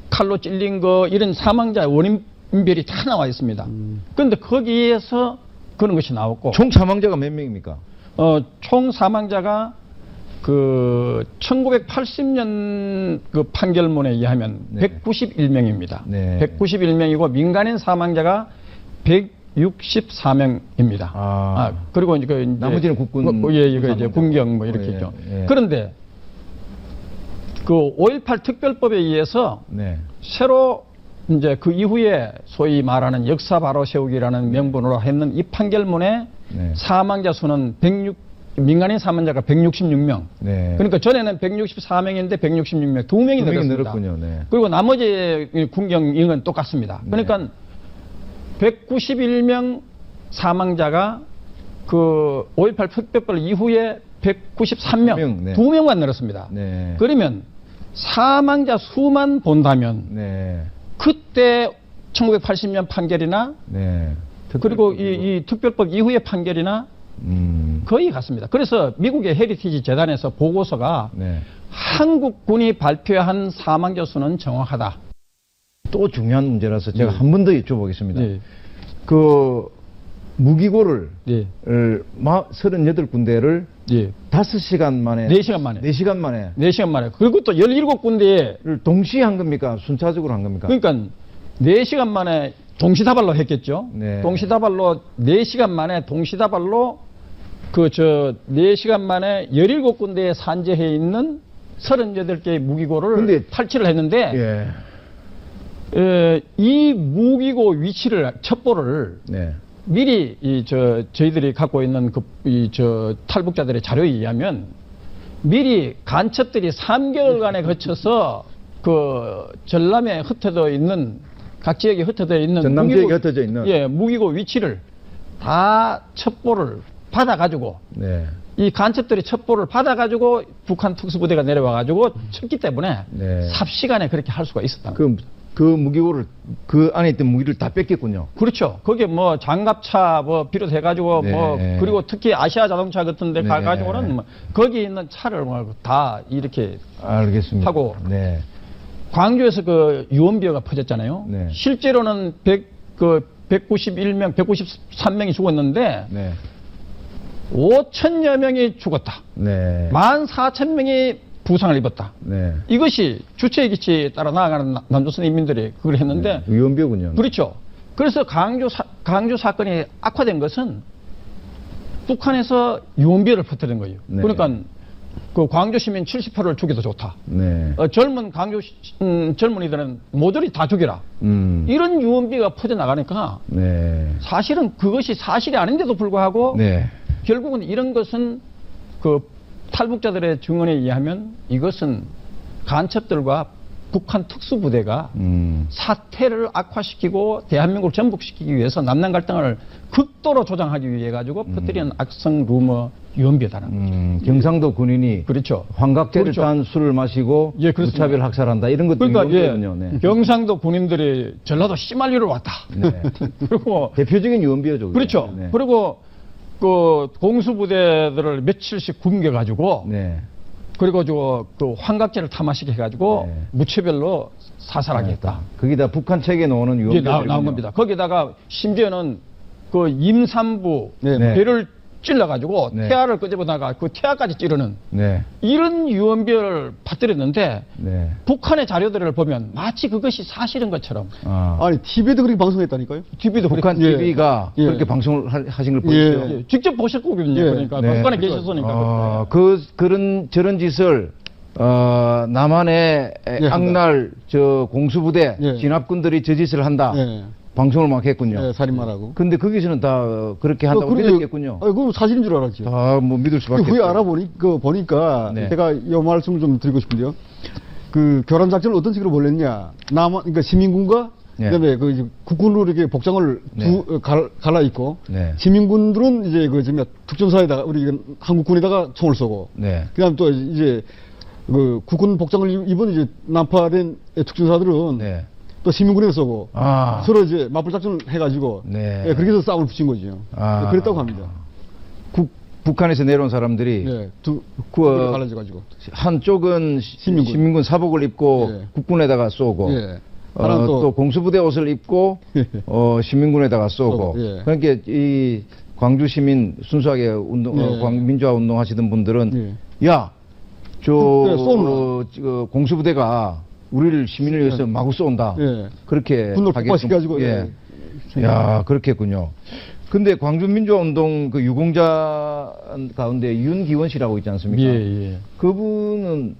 칼로 찔린 거 이런 사망자 원인별이 다 나와 있습니다. 그런데 거기에서 그런 것이 나왔고 총 사망자가 몇 명입니까? 총 사망자가 그 1980년 그 판결문에 의하면 네. 191명입니다. 네. 191명이고 민간인 사망자가 164명입니다. 그리고 이제 나머지는 국군 예, 이거 이제 사망자. 군경 뭐 이렇게 예, 있죠. 예. 그런데 그 5.18 특별법에 의해서 네. 새로 이제 그 이후에 소위 말하는 역사 바로 세우기라는 명분으로 했는 이 판결문에 네. 사망자 수는 민간인 사망자가 166명. 네. 그러니까 전에는 164명인데 166명, 2명이 두 명이 늘었습니다. 늘었군요. 네. 그리고 나머지 군경인은 똑같습니다. 그러니까 191명 사망자가 그 5.18 특별법 이후에 193명, 네. 2명만 늘었습니다. 네. 그러면 사망자 수만 본다면 네. 그때 1980년 판결이나 네. 그리고 이 특별법 이후의 판결이나 거의 같습니다. 그래서 미국의 헤리티지 재단에서 보고서가 네. 한국군이 발표한 사망자 수는 정확하다. 또 중요한 문제라서 제가 한 번 더 여쭤보겠습니다. 네. 그 무기고를 네. 38군데를 예. 5시간 만에 4시간 만에. 4시간 만에 4시간 만에. 그리고 또 17군데에 를 동시에 한 겁니까? 순차적으로 한 겁니까? 그러니까 4시간 만에 동시다발로 했겠죠. 네. 동시다발로 4시간 만에 동시다발로 4시간 만에 17군데에 산재해 있는 38개의 무기고를 근데- 탈취를 했는데 예. 이 무기고 위치를 첩보를 네. 미리 저희들이 갖고 있는 탈북자들의 자료에 의하면 미리 간첩들이 3개월간에 거쳐서 그 전남에 흩어져 있는 각 지역에 흩어져 있는 전남 지역에 흩어져 있는 예, 무기고 위치를 다 첩보를 받아가지고 네. 이 간첩들이 첩보를 받아가지고 북한 특수부대가 내려와가지고 쳤기 때문에 네. 삽시간에 그렇게 할 수가 있었다. 그 그 무기고를 그 안에 있던 무기를 다 뺏겼군요. 그렇죠. 거기에 뭐 장갑차 뭐 비롯해가지고 네. 뭐 그리고 특히 아시아 자동차 같은 데 네. 가가지고는 뭐 거기 있는 차를 뭐 다 이렇게 알겠습니다. 하고 네. 광주에서 그 유언비어가 퍼졌잖아요. 네. 실제로는 191명, 193명이 죽었는데 네. 5천여 명이 죽었다. 네. 14,000명이 부상을 입었다. 네. 이것이 주체의 기치에 따라 나아가는 남조선 인민들이 그걸 했는데 위헌비어군요. 그렇죠. 그래서 강주 사건이 악화된 것은 북한에서 유언비어를 퍼뜨린 거예요. 네. 그러니까 그 광주 시민 70%를 죽여도 좋다. 네. 젊은 광주 젊은이들은 모조리 다 죽여라. 이런 유언비어가 퍼져 나가니까 네. 사실은 그것이 사실이 아닌데도 불구하고 네. 결국은 이런 것은 그 탈북자들의 증언에 의하면 이것은 간첩들과 북한 특수부대가 사태를 악화시키고 대한민국을 전복시키기 위해서 남남 갈등을 극도로 조장하기 위해 가지고 퍼뜨리는 악성 루머 유언비어다는 거죠. 경상도 군인이 그렇죠. 환각제를 그렇죠. 딴 술을 마시고 예, 그렇습니다. 무차별 학살한다 이런 것도 그러니까 유언비어군요. 네. 경상도 군인들이 전라도 씨말리로 왔다. 네. 그리고 대표적인 유언비어죠. 그게. 그렇죠. 네. 그리고 그 공수부대들을 며칠씩 굶겨가지고 네. 그리고 그 환각제를 탐하시게 해가지고 네. 무차별로 사살하게 했다. 거기다 북한 책에 나오는 이게 유언비어 나온 겁니다. 거기다가 심지어는 그 임산부 네. 네. 배를 찔러가지고 네. 태아를 끄집어다가 그 태아까지 찌르는 네. 이런 유언비어를 퍼뜨렸는데 네. 북한의 자료들을 보면 마치 그것이 사실인 것처럼 아. 아니 TV에도 그렇게 방송했다니까요. TV도 북한 예. TV가 예. 그렇게 방송을 하신 걸 보셨죠? 예. 직접 보셨거든요. 예. 그러니까 네. 북한에 계셨으니까. 저런 짓을 남한의 예, 악날 저 공수부대 예. 진압군들이 저 짓을 한다. 예. 방송을 막 했군요. 예, 살인마라고. 근데 거기서는 다 그렇게 한다고 그렇게- 믿었겠군요. 아니, 그건 사실인 줄 알았죠. 다 뭐 믿을 수밖에 그 후에 없죠. 보니까 네. 제가 이 말씀을 좀 드리고 싶은데요. 그 교란 작전을 어떤 식으로 벌였냐. 그러니까 시민군과 네. 그다음에 그 이제 국군으로 이렇게 복장을 네. 갈라 입고 네. 시민군들은 이제 그 지금 특전사에다가 우리 한국군에다가 총을 쏘고 네. 그다음 또 이제 그 국군 복장을 입은 이제 난파된 특전사들은 네. 또 시민군에 쏘고 아. 서로 이제 맞불 작전을 해가지고 네. 예, 그렇게 해서 싸움을 붙인 거죠. 아. 그랬다고 합니다. 북한에서 내려온 사람들이 예, 두 그, 갈라져가지고. 한쪽은 시민군. 시민군 사복을 입고 예. 국군에다가 쏘고 예. 하나는 또 공수부대 옷을 입고 시민군에다가 쏘고 쏘고, 예. 그러니까 이 광주 시민 순수하게 운동 예. 민주화 운동 하시던 분들은 야, 저 네, 쏘는 저 공수부대가 우리를 시민을 위해서 마구 쏜다. 예. 그렇게 분노를 하게끔- 폭발시켜가지고, 예. 예. 야, 그렇겠군요. 근데 광주 민주화 운동 그 유공자 가운데 윤기원 씨라고 있지 않습니까? 예. 그분은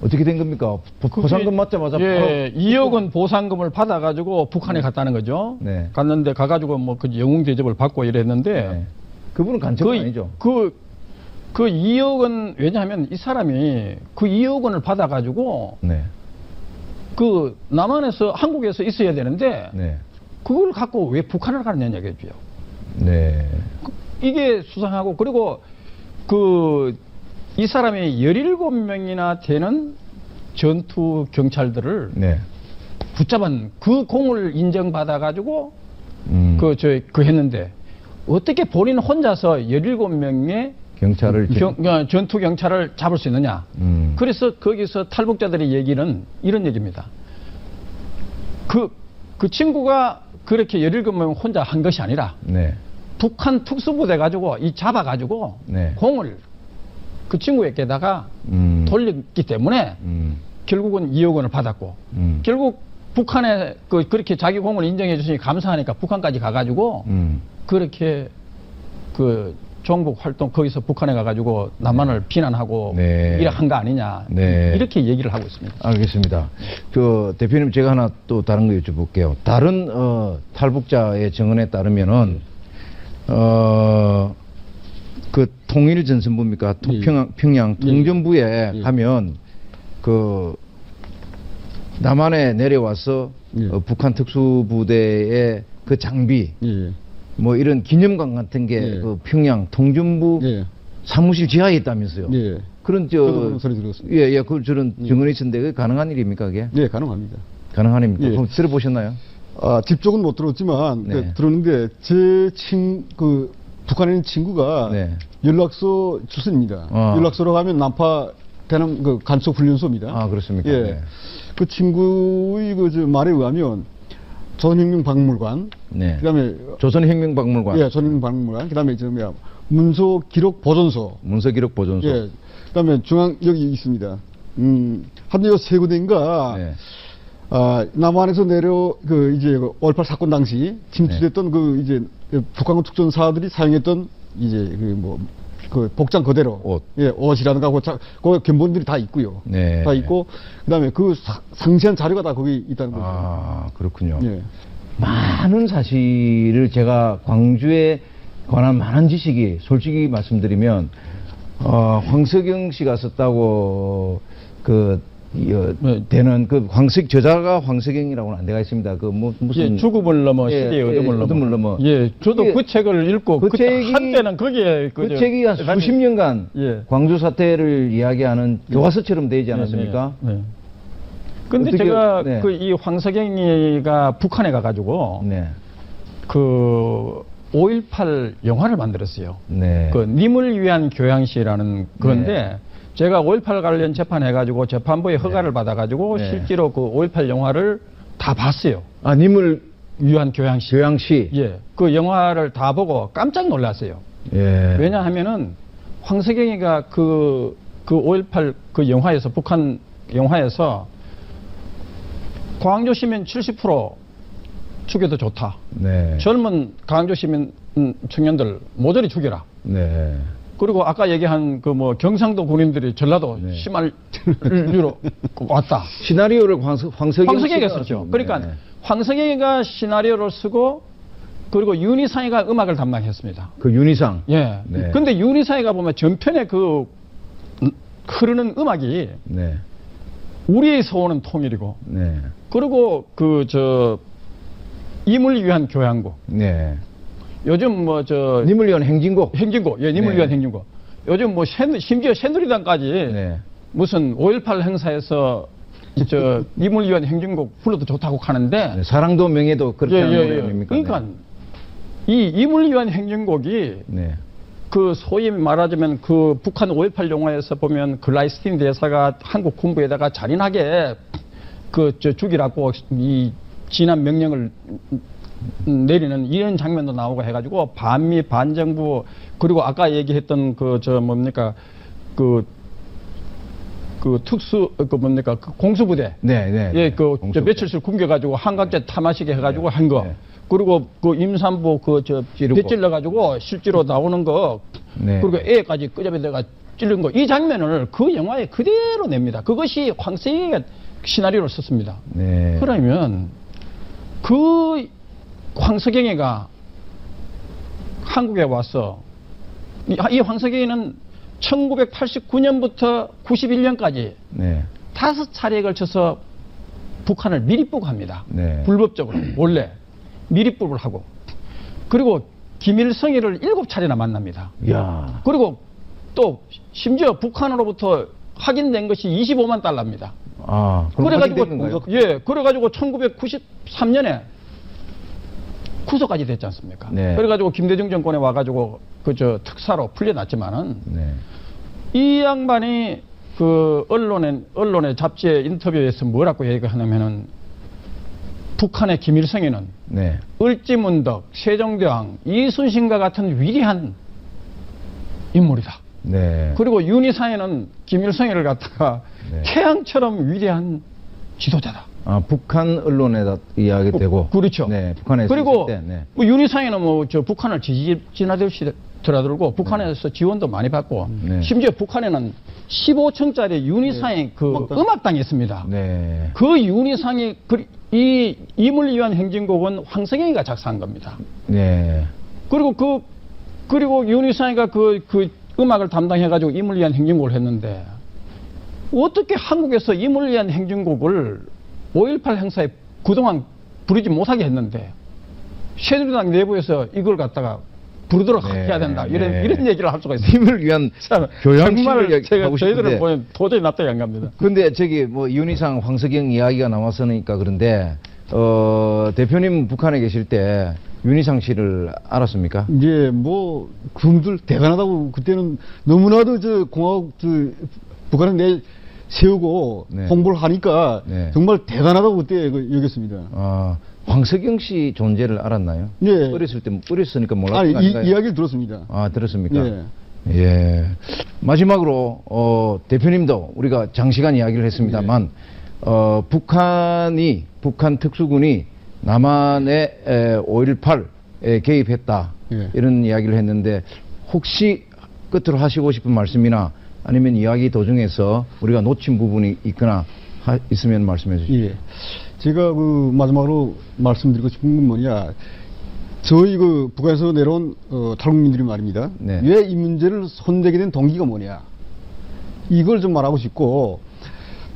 어떻게 된 겁니까? 보상금 맞자마자 예, 2억 원 보상금을 받아가지고 북한에 갔다는 거죠. 네. 갔는데 가가지고 뭐 그 영웅 대접을 받고 이랬는데 네. 그분은 간첩은 아니죠. 그 2억 원 왜냐하면 이 사람이 그 2억 원을 받아가지고 네. 그 남한에서 한국에서 있어야 되는데 네. 그걸 갖고 왜 북한을 가느냐 얘기죠. 네. 이게 수상하고 그리고 이 사람이 17명이나 되는 전투 경찰들을 네. 붙잡은 그 공을 인정받아가지고 그 했는데 어떻게 본인 혼자서 17명의 경찰을 전투 경찰을 잡을 수 있느냐. 그래서 거기서 탈북자들의 얘기는 이런 얘기입니다. 그 친구가 그렇게 17명 혼자 한 것이 아니라 네. 북한 특수부대 가지고 잡아가지고 네. 공을 그 친구에게다가 돌렸기 때문에 결국은 2억 원을 받았고 결국 북한에 그렇게 자기 공을 인정해 주시니 감사하니까 북한까지 가가지고 그렇게 그 종북 활동 거기서 북한에 가가지고 남한을 비난하고 네. 이래 한 거 아니냐 네. 이렇게 얘기를 하고 있습니다. 알겠습니다. 대표님 제가 하나 또 다른 거 여쭤볼게요. 다른 탈북자의 증언에 따르면은 그 통일 전선부입니까? 평양 통전부에 예. 가면 그 남한에 내려와서 예. 북한 특수부대의 그 장비 예. 뭐 이런 기념관 같은 게 예. 그 평양 통전부 예. 사무실 지하에 있다면서요. 예. 그런 저도 그런 소리 들었습니다. 예, 그 저런 증언이 있었는데 그게 가능한 일입니까, 그게? 예, 가능합니다. 가능합니까? 예. 그럼 들어보셨나요? 직접은 못 들었지만 네. 들었는데 그 북한에 있는 친구가 네. 연락소 출신입니다. 연락소로 가면 난파 대남 그 간첩 훈련소입니다. 아, 그렇습니까? 예. 네. 그 친구의 저 말에 의하면 조선혁명박물관, 네. 그다음에 조선혁명박물관, 예, 조선혁명박물관, 그다음에 저 뭐야 문서 기록 보존소, 문서기록 보존소. 예, 그다음에 중앙 여기 있습니다. 하여튼 요세 군데인가. 네. 남한에서 이제 5.18 사건 당시 침투됐던 이제 북한군 특전사들이 사용했던 이제 그 복장 그대로 옷. 예, 옷이라든가 그 견본들이 다 있고요. 네. 다 있고 그다음에 그 상세한 자료가 다 거기 있다는 거죠. 아, 그렇군요. 예. 많은 사실을 제가 광주에 관한 많은 지식이 솔직히 말씀드리면 황석영 씨가 썼다고 되는 그 저자가 황석영이라고는 안 되어 있습니다. 그 무슨 예, 죽음을 넘어 예, 시대의 어둠을 넘어. 넘어. 예, 저도 이게 그 책을 읽고 그 그때 책이- 한때는 거기에 그 책이 한 수십 년간 예. 광주 사태를 이야기하는 교과서처럼 되지 않았습니까? 네. 네. 근데 어떻게- 제가 네. 이 황석영이가 북한에 가가지고 네. 그 5.18 영화를 만들었어요. 네. 그 님을 위한 교양시라는 건데 제가 5.18 관련 재판해가지고 재판부의 허가를 받아가지고 네. 실제로 그 5.18 영화를 다 봤어요. 님을 위한 교양시. 교양시. 예. 그 영화를 다 보고 깜짝 놀랐어요. 예. 왜냐하면은 황석영이가 그 5.18 그 영화에서 북한 영화에서 광주 시민 70% 죽여도 좋다. 네. 젊은 광주 시민 청년들 모조리 죽여라. 네. 그리고 아까 얘기한 그 경상도 군인들이 전라도 네. 시말류로 왔다. 시나리오를 황석영이가 황석영이가 썼죠. 그러니까 황석영이가 시나리오를 쓰고 그리고 윤희상이가 음악을 담당했습니다. 그 윤희상. 예. 네. 근데 윤희상이가 보면 전편에 그 흐르는 음악이 네. 우리에서 오는 통일이고 네. 그리고 임을 위한 교양곡. 네. 요즘 님을 위한 행진곡. 행진곡. 예, 님을 네. 위한 행진곡. 요즘 심지어 새누리당까지 네. 무슨 5.18 행사에서 임을 위한 행진곡 불러도 좋다고 하는데 네. 사랑도 명예도 그렇게 하는 노래 아닙니까? 그러니까 이 임을 위한 행진곡이 네. 그 소위 말하자면 그 북한 5.18 영화에서 보면 글라이스틴 대사가 한국 군부에다가 잔인하게 죽이라고 이 진한 명령을 내리는 이런 장면도 나오고 해가지고 반미 반정부 그리고 아까 얘기했던 그 특수 그 공수부대 네. 네. 예, 공수부대. 며칠씩 굶겨가지고 한강제 탐하시게 해가지고 한 거. 네. 그리고 그 임산부 찌르고. 배 찔러가지고 실제로 나오는 거. 네. 그리고 애까지 끄집어내가 찔른 거. 이 장면을 그 영화에 그대로 냅니다. 그것이 황석영이가 시나리오를 썼습니다. 네. 그러면 그 황석영이가 한국에 와서 이 황석영이는 1989년부터 91년까지 네. 5차례에 걸쳐서 북한을 밀입부합니다. 네. 불법적으로 원래 밀입부를 하고 그리고 김일성이를 7차례나 만납니다. 야. 그리고 또 심지어 북한으로부터 확인된 것이 25만 달러입니다. 그럼 그래가지고 확인된 건가요? 그래가지고 1993년에 구속까지 됐지 않습니까? 네. 그래가지고 김대중 정권에 와가지고 특사로 풀려났지만은 네. 이 양반이 그 언론의 잡지에 인터뷰에서 뭐라고 얘기하냐면은 북한의 김일성이는 네. 을지문덕, 세종대왕, 이순신과 같은 위대한 인물이다. 네. 그리고 윤희상에는 김일성이를 갖다가 네. 태양처럼 위대한 지도자다. 북한 언론에다 이야기되고. 그렇죠. 네. 북한에서 그리고 있을 때, 네. 윤희상에는 북한을 지지나듯이 드나들고 북한에서 지원도 많이 받고 네. 심지어 북한에는 15층짜리 윤희상의 그 음악당이 있습니다. 네. 그 윤희상이 이 임을 위한 행진곡은 황석영이가 작사한 겁니다. 네. 그리고 윤희상이가 그 음악을 담당해가지고 임을 위한 행진곡을 했는데 어떻게 한국에서 임을 위한 행진곡을 5.18 행사에 그동안 부르지 못하게 했는데 새누리당 내부에서 이걸 갖다가 부르도록 네, 해야 된다. 이런 네. 이런 얘기를 할 수가 있어요. 힘을 위한 참, 교양심을 정말 제가 하고 저희들은 싶은데. 보면 도저히 납득이 안 갑니다. 근데 저기 뭐 윤희상, 황석영 이야기가 나왔으니까 그런데 대표님 북한에 계실 때 윤희상 씨를 알았습니까? 이제 뭐 그분들 대단하다고 그때는 너무나도 저 공화국 북한에 내 세우고 네. 홍보를 하니까 네. 정말 대단하다고 그때 여겼습니다. 황석영 씨 존재를 알았나요? 네. 어렸으니까 몰랐던 아니 거 아닌가요? 이야기를 들었습니다. 아, 들었습니까? 예. 예. 마지막으로 대표님도 우리가 장시간 이야기를 했습니다만 북한 특수군이 남한의 5.18에 개입했다 예. 이런 이야기를 했는데 혹시 끝으로 하시고 싶은 말씀이나 아니면 이야기 도중에서 우리가 놓친 부분이 있거나 있으면 말씀해 주시죠. 예. 제가 그 마지막으로 말씀드리고 싶은 건 뭐냐. 저희 그 북한에서 내려온 탈북민들이 말입니다. 네. 왜 이 문제를 손대게 된 동기가 뭐냐. 이걸 좀 말하고 싶고,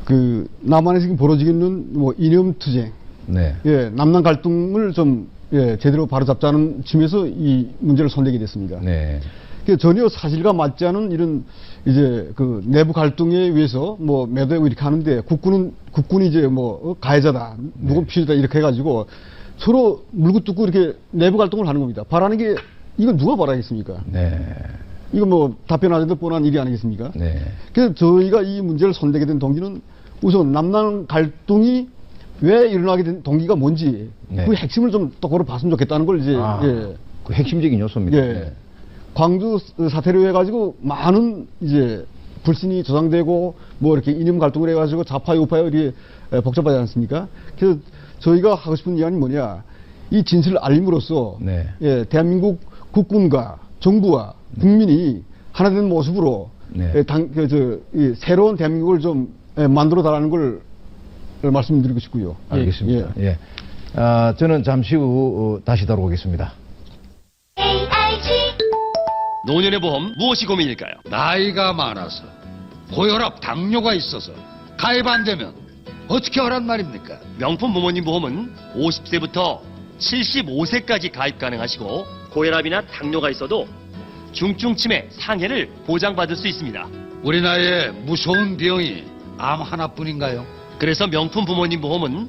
그 남한에서 지금 벌어지고 있는 뭐 이념투쟁, 네. 예, 남남 갈등을 좀 제대로 바로잡자는 측면에서 이 문제를 손대게 됐습니다. 네. 전혀 사실과 맞지 않은 이런 이제 그 내부 갈등에 의해서 뭐 매도하고 이렇게 하는데 국군이 이제 뭐 가해자다, 누군 피해자다 이렇게 해가지고 서로 물고 뜯고 이렇게 내부 갈등을 하는 겁니다. 바라는 게 이건 누가 바라겠습니까? 네. 이거 뭐 답변하자도 뻔한 일이 아니겠습니까? 네. 그래서 저희가 이 문제를 손대게 된 동기는 우선 남남 갈등이 왜 일어나게 된 동기가 뭔지 네. 그 핵심을 좀 똑바로 봤으면 좋겠다는 걸 이제 그 핵심적인 요소입니다. 예. 네. 광주 사태로 해가지고 많은 이제 불신이 조장되고 뭐 이렇게 이념 갈등을 해가지고 좌파 우파에 이렇게 복잡하지 않습니까? 그래서 저희가 하고 싶은 이야기는 뭐냐, 이 진실을 알림으로써 네. 예, 대한민국 국군과 정부와 국민이 하나 된 모습으로 네. 이 새로운 대한민국을 좀 만들어 달라는 걸 말씀드리고 싶고요. 알겠습니다. 예. 저는 잠시 후 다시 돌아오겠습니다. 노년의 보험 무엇이 고민일까요? 나이가 많아서 고혈압, 당뇨가 있어서 가입 안 되면 어떻게 하란 말입니까? 명품 부모님 보험은 50세부터 75세까지 가입 가능하시고 고혈압이나 당뇨가 있어도 중증 치매, 상해를 보장받을 수 있습니다. 우리 나이에 무서운 병이 암 하나뿐인가요? 그래서 명품 부모님 보험은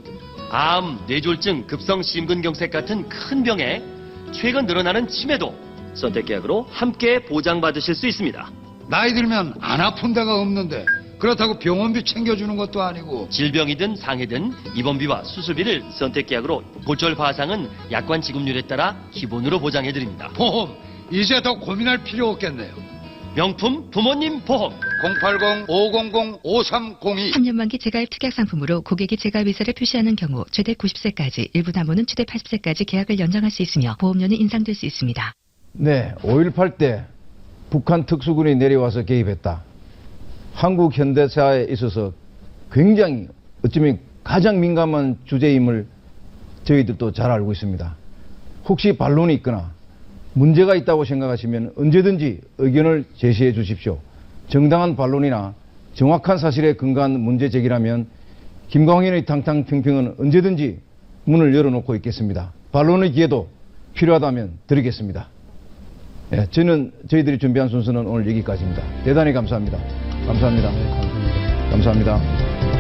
암, 뇌졸중, 급성 심근경색 같은 큰 병에 최근 늘어나는 치매도 선택계약으로 함께 보장받으실 수 있습니다. 나이 들면 안 아픈 데가 없는데 그렇다고 병원비 챙겨주는 것도 아니고 질병이든 상해든 입원비와 수술비를 선택계약으로 고철 파상은 약관 지급률에 따라 기본으로 보장해드립니다. 보험 이제 더 고민할 필요 없겠네요. 명품 부모님 보험 080-500-5302 3년 만기 재가입 특약 상품으로 고객이 재가입 의사를 표시하는 경우 최대 90세까지, 일부 담보는 최대 80세까지 계약을 연장할 수 있으며 보험료는 인상될 수 있습니다. 네, 5.18 때 북한 특수군이 내려와서 개입했다. 한국 현대사에 있어서 굉장히 어쩌면 가장 민감한 주제임을 저희들도 잘 알고 있습니다. 혹시 반론이 있거나 문제가 있다고 생각하시면 언제든지 의견을 제시해 주십시오. 정당한 반론이나 정확한 사실에 근거한 문제 제기라면 김광현의 탕탕평평은 언제든지 문을 열어놓고 있겠습니다. 반론의 기회도 필요하다면 드리겠습니다. 예, 저희들이 준비한 순서는 오늘 여기까지입니다. 대단히 감사합니다. 감사합니다. 감사합니다.